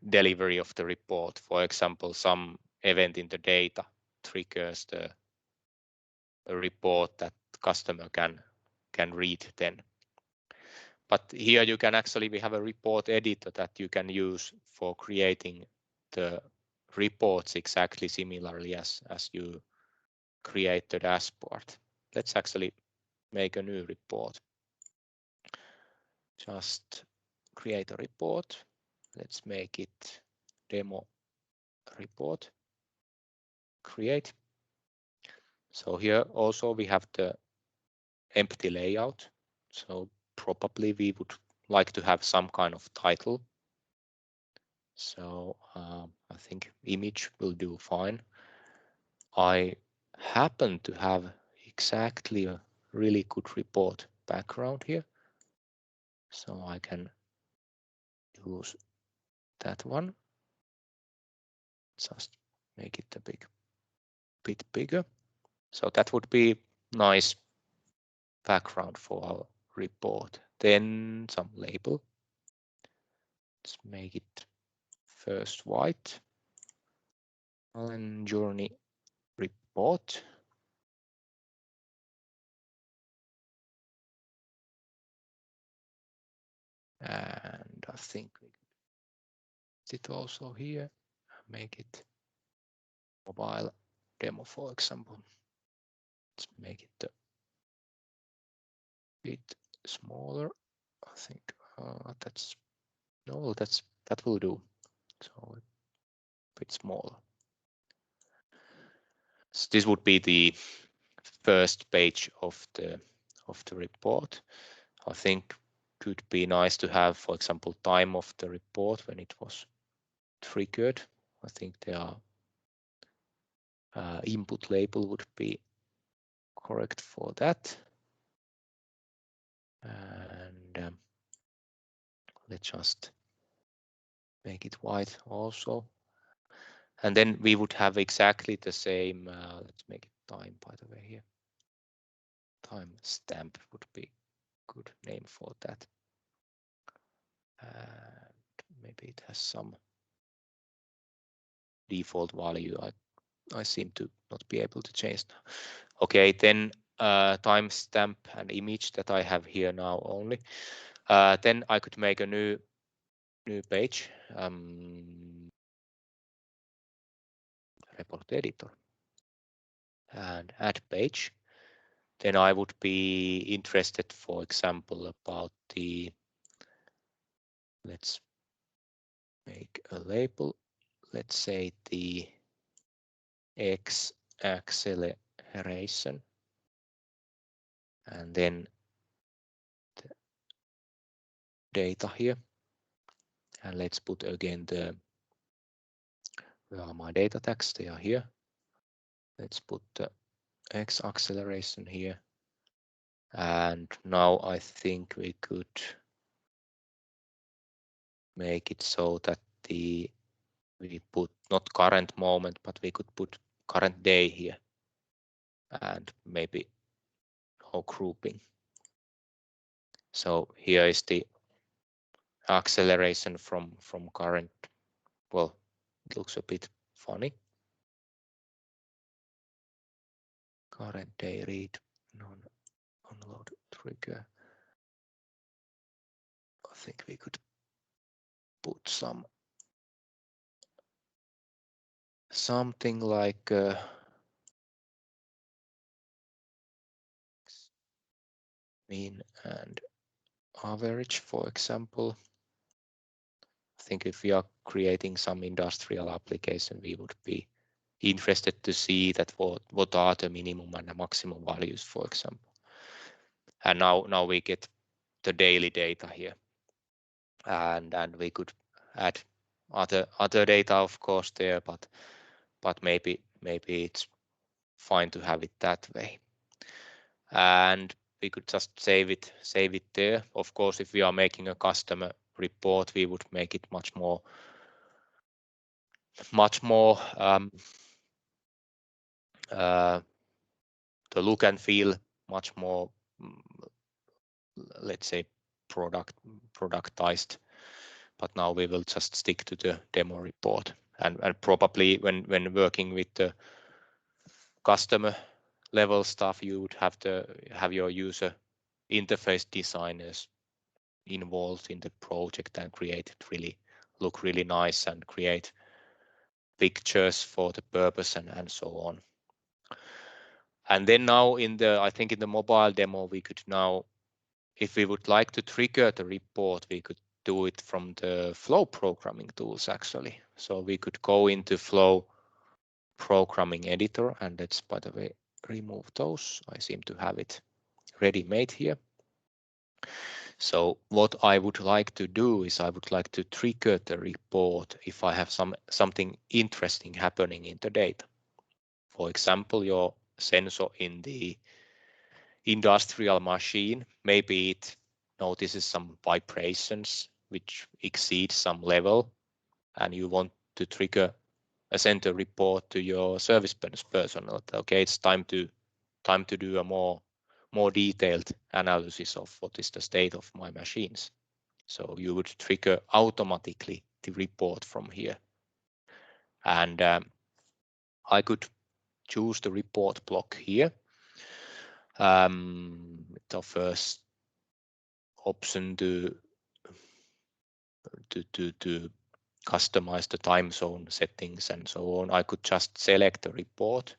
delivery of the report. For example, some event in the data triggers a report that customer can read then. But here you can actually, we have a report editor that you can use for creating the reports exactly similarly as you create the dashboard. Let's actually make a new report. Just create a report. Let's make it demo report. Create. So here also we have the empty layout. So probably we would like to have some kind of title. So I think image will do fine. I happen to have exactly a really good report background here. So I can use that one. Just make it a bit bigger. So that would be nice background for our report. Then some label. Let's make it first white. TalentJourney report. And I think we could it also here. Make it mobile demo, for example. Let's make it a bit smaller. I think that will do. So a bit smaller. So this would be the first page of the report. I think could be nice to have, for example, time of the report when it was triggered. I think the input label would be correct for that. And let's just make it white also. And then we would have exactly the same, let's make it time, by the way, here. Time stamp would be a good name for that. And maybe it has some default value. I seem to not be able to change now. Okay, then timestamp and image that I have here now only. Then I could make a new page. Report editor and add page. Then I would be interested, for example, about the, let's make a label. Let's say the X acceleration, and then the data here. And let's put again where are my data tags? They are here. Let's put the X acceleration here. And now I think we could make it so that we put not current moment, but we could put current day here. And maybe no grouping. So here is the acceleration from current. Well, it looks a bit funny. Current day read unload trigger. I think we could put something like mean and average, for example. I think if we are creating some industrial application, we would be interested to see that what are the minimum and the maximum values, for example. And now we get the daily data here, and we could add other data, of course, there, but maybe it's fine to have it that way. And we could just save it there. Of course, if we are making a customer report, we would make it much more much more the look and feel much more, let's say, productized. But now we will just stick to the demo report, and probably when working with the customer level stuff, you would have to have your user interface designers involved in the project and create it look really nice and create pictures for the purpose and so on. And then now I think in the mobile demo, we could now, if we would like to trigger the report, we could do it from the Flow programming tools actually. So we could go into Flow programming editor, and let's, by the way, remove those. I seem to have it ready-made here. So what I would like to do is I would like to trigger the report if I have something interesting happening in the data. For example, your sensor in the industrial machine, maybe it notices some vibrations which exceed some level, and you want to trigger a center report to your service personnel. Okay, it's time to do a more detailed analysis of what is the state of my machines. So you would trigger automatically the report from here. And I could choose the report block here. The first option to customize the time zone settings and so on. I could just select the report,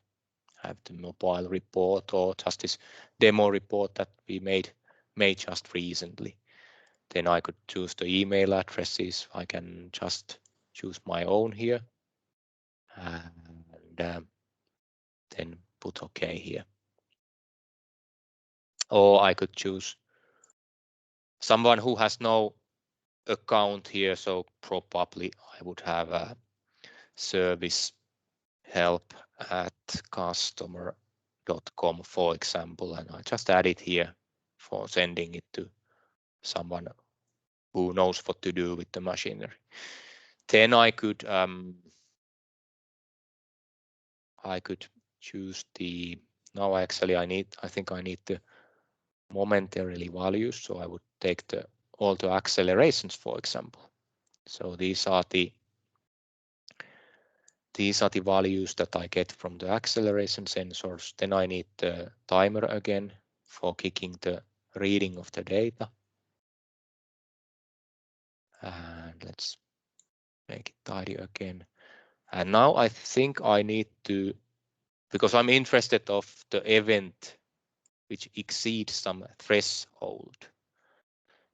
have the mobile report, or just this demo report that we made just recently. Then I could choose the email addresses. I can just choose my own here, and then put OK here. Or I could choose someone who has no account here, so probably I would have a service help at customer.com, for example, and I just add it here for sending it to someone who knows what to do with the machinery. Then I could choose the, now actually I think I need the momentarily values, so I would take all the accelerations, for example. So these are the values that I get from the acceleration sensors. Then I need the timer again for kicking the reading of the data. And let's make it tidy again. And now I think I need to, because I'm interested of the event which exceeds some threshold.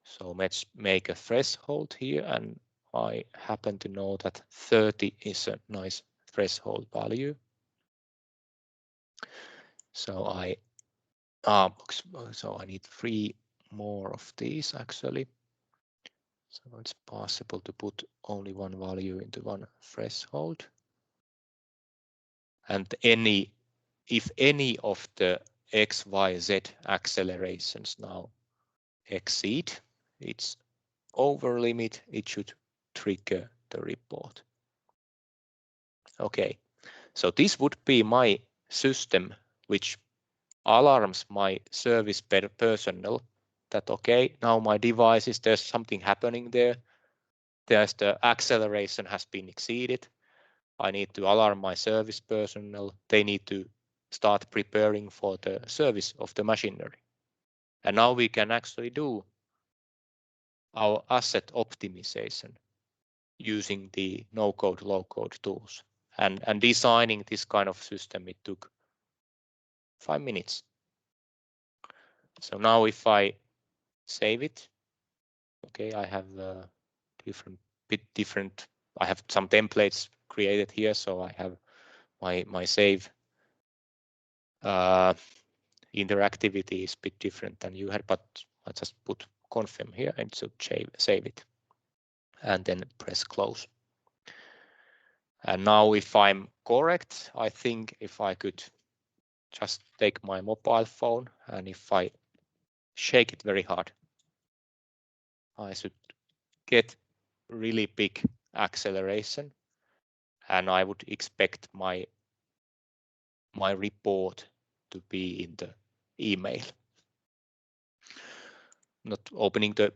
So let's make a threshold here, and I happen to know that 30 is a nice threshold value. So I need 3 more of these actually. So it's possible to put only one value into one threshold. And if any of the X, Y, Z accelerations now exceed its over limit, it should trigger the report. Okay, so this would be my system which alarms my service personnel that, okay, now my device is, there's something happening there. There's the acceleration has been exceeded. I need to alarm my service personnel. They need to start preparing for the service of the machinery. And now we can actually do our asset optimization using the no-code, low-code tools. And designing this kind of system, it took 5 minutes. So now if I save it, okay, I have different, I have some templates created here, so I have my save interactivity is a bit different than you had, but I just put confirm here and so save it, and then press close. And now if I'm correct, I think if I could just take my mobile phone, and if I shake it very hard, I should get really big acceleration. and I would expect my report to be in the email. Not opening the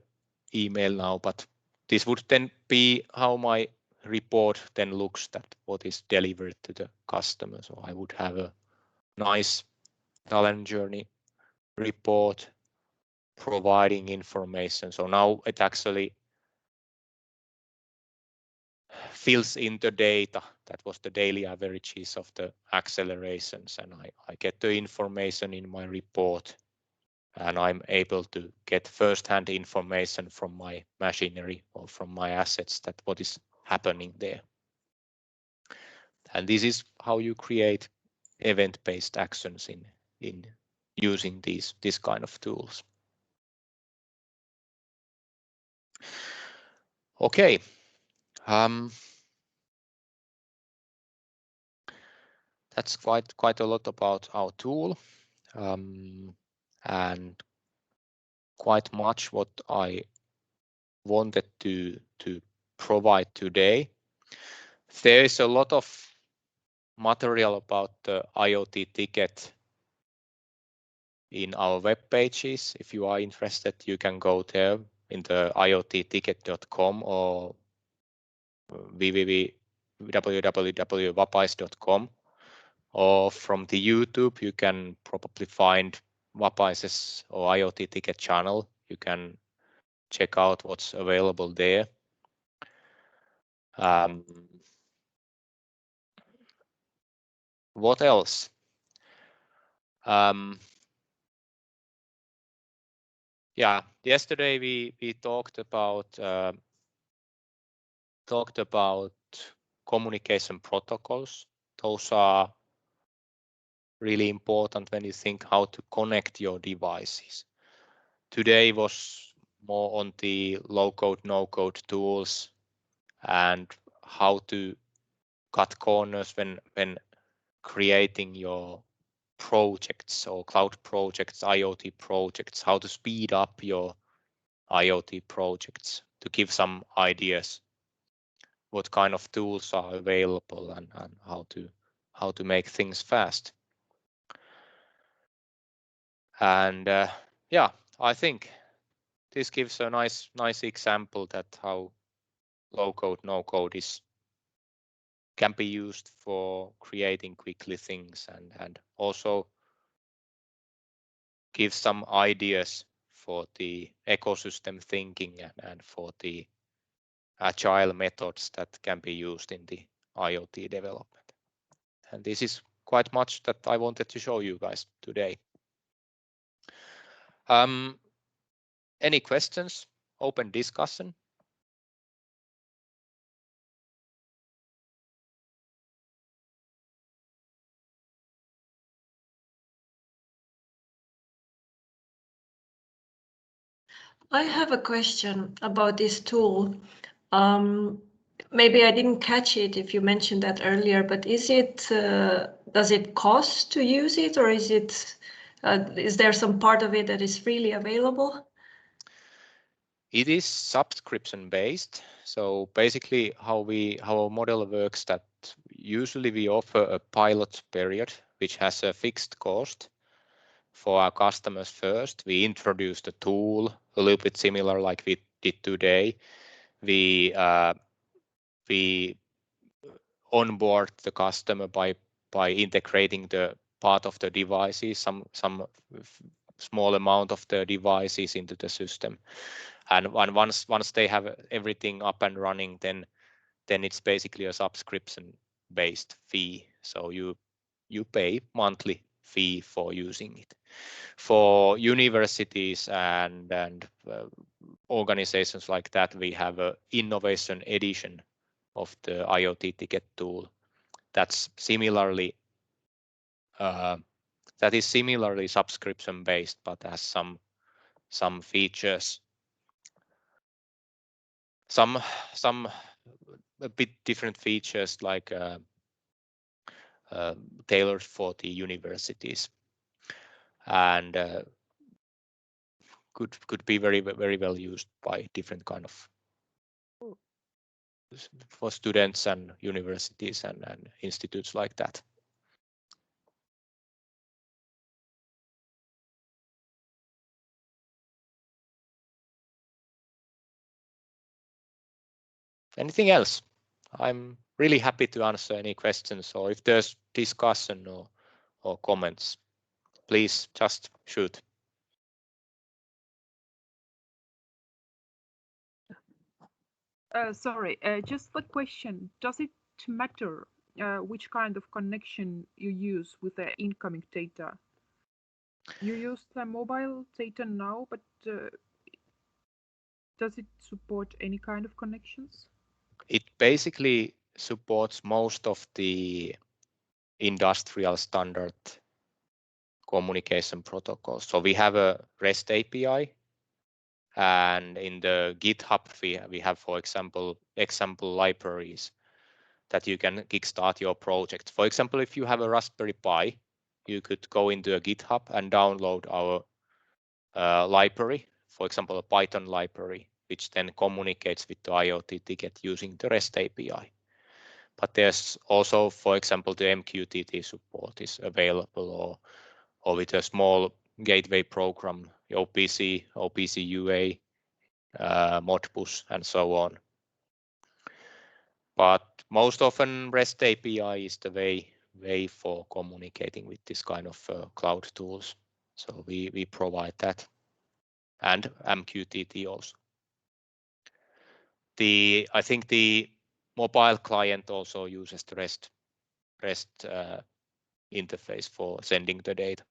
email now, but this would then be how my report then looks, that what is delivered to the customer. So I would have a nice TalentJourney report providing information. So now it actually fills in the data. That was the daily averages of the accelerations, and I get the information in my report, and I'm able to get first-hand information from my machinery or from my assets that what is happening there. And this is how you create event-based actions in using this kind of tools. Okay. That's quite a lot about our tool, and quite much what I wanted to provide today. There is a lot of material about the IoT ticket in our web pages. If you are interested, you can go there in the iotticket.com or www.vapais.com, or from the YouTube you can probably find Vapais's or IoT ticket channel. You can check out what's available there. What else? Yeah, yesterday we talked about communication protocols. Those are really important when you think how to connect your devices. Today was more on the low-code, no-code tools and how to cut corners when creating your projects or cloud projects, IoT projects, how to speed up your IoT projects, to give some ideas what kind of tools are available and how to make things fast. And yeah, I think this gives a nice example that how low code, no code can be used for creating quickly things, and also give some ideas for the ecosystem thinking and for the agile methods that can be used in the IoT development. And this is quite much that I wanted to show you guys today. Any questions? Open discussion. I have a question about this tool. Maybe I didn't catch it if you mentioned that earlier, but is it does it cost to use it, or is there some part of it that is freely available? It is subscription based. So basically how our model works, that usually we offer a pilot period which has a fixed cost for our customers first. We introduce the tool a little bit similar like we did today. We onboard the customer by integrating the part of the devices, some small amount of the devices into the system, and once they have everything up and running, then it's basically a subscription based fee. So you pay monthly fee for using it. For universities and organizations like that, we have a innovation edition of the IoT ticket tool that's similarly subscription based, but has some features, some a bit different features, like tailored for the universities, and could be very well used by different kind of for students and universities and institutes like that. Anything else? I'm really happy to answer any questions, or if there's discussion or comments, please just shoot. Sorry, just the question, does it matter which kind of connection you use with the incoming data? You use the mobile data now, but does it support any kind of connections? It basically supports most of the industrial standard communication protocols. So we have a REST API, and in the GitHub we have, for example, libraries that you can kickstart your project. For example, if you have a Raspberry Pi, you could go into a GitHub and download our library, for example, a Python library, which then communicates with the IoT ticket using the REST API. But there's also, for example, the MQTT support is available, or with a small gateway program, OPC, OPC UA, Modbus, and so on. But most often REST API is the way for communicating with this kind of cloud tools. So we provide that, and MQTT also. I think the mobile client also uses the REST interface for sending the data.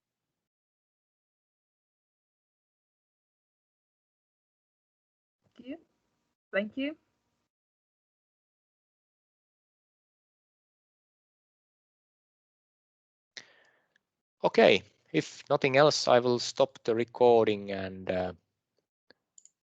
Thank you. Okay, if nothing else, I will stop the recording and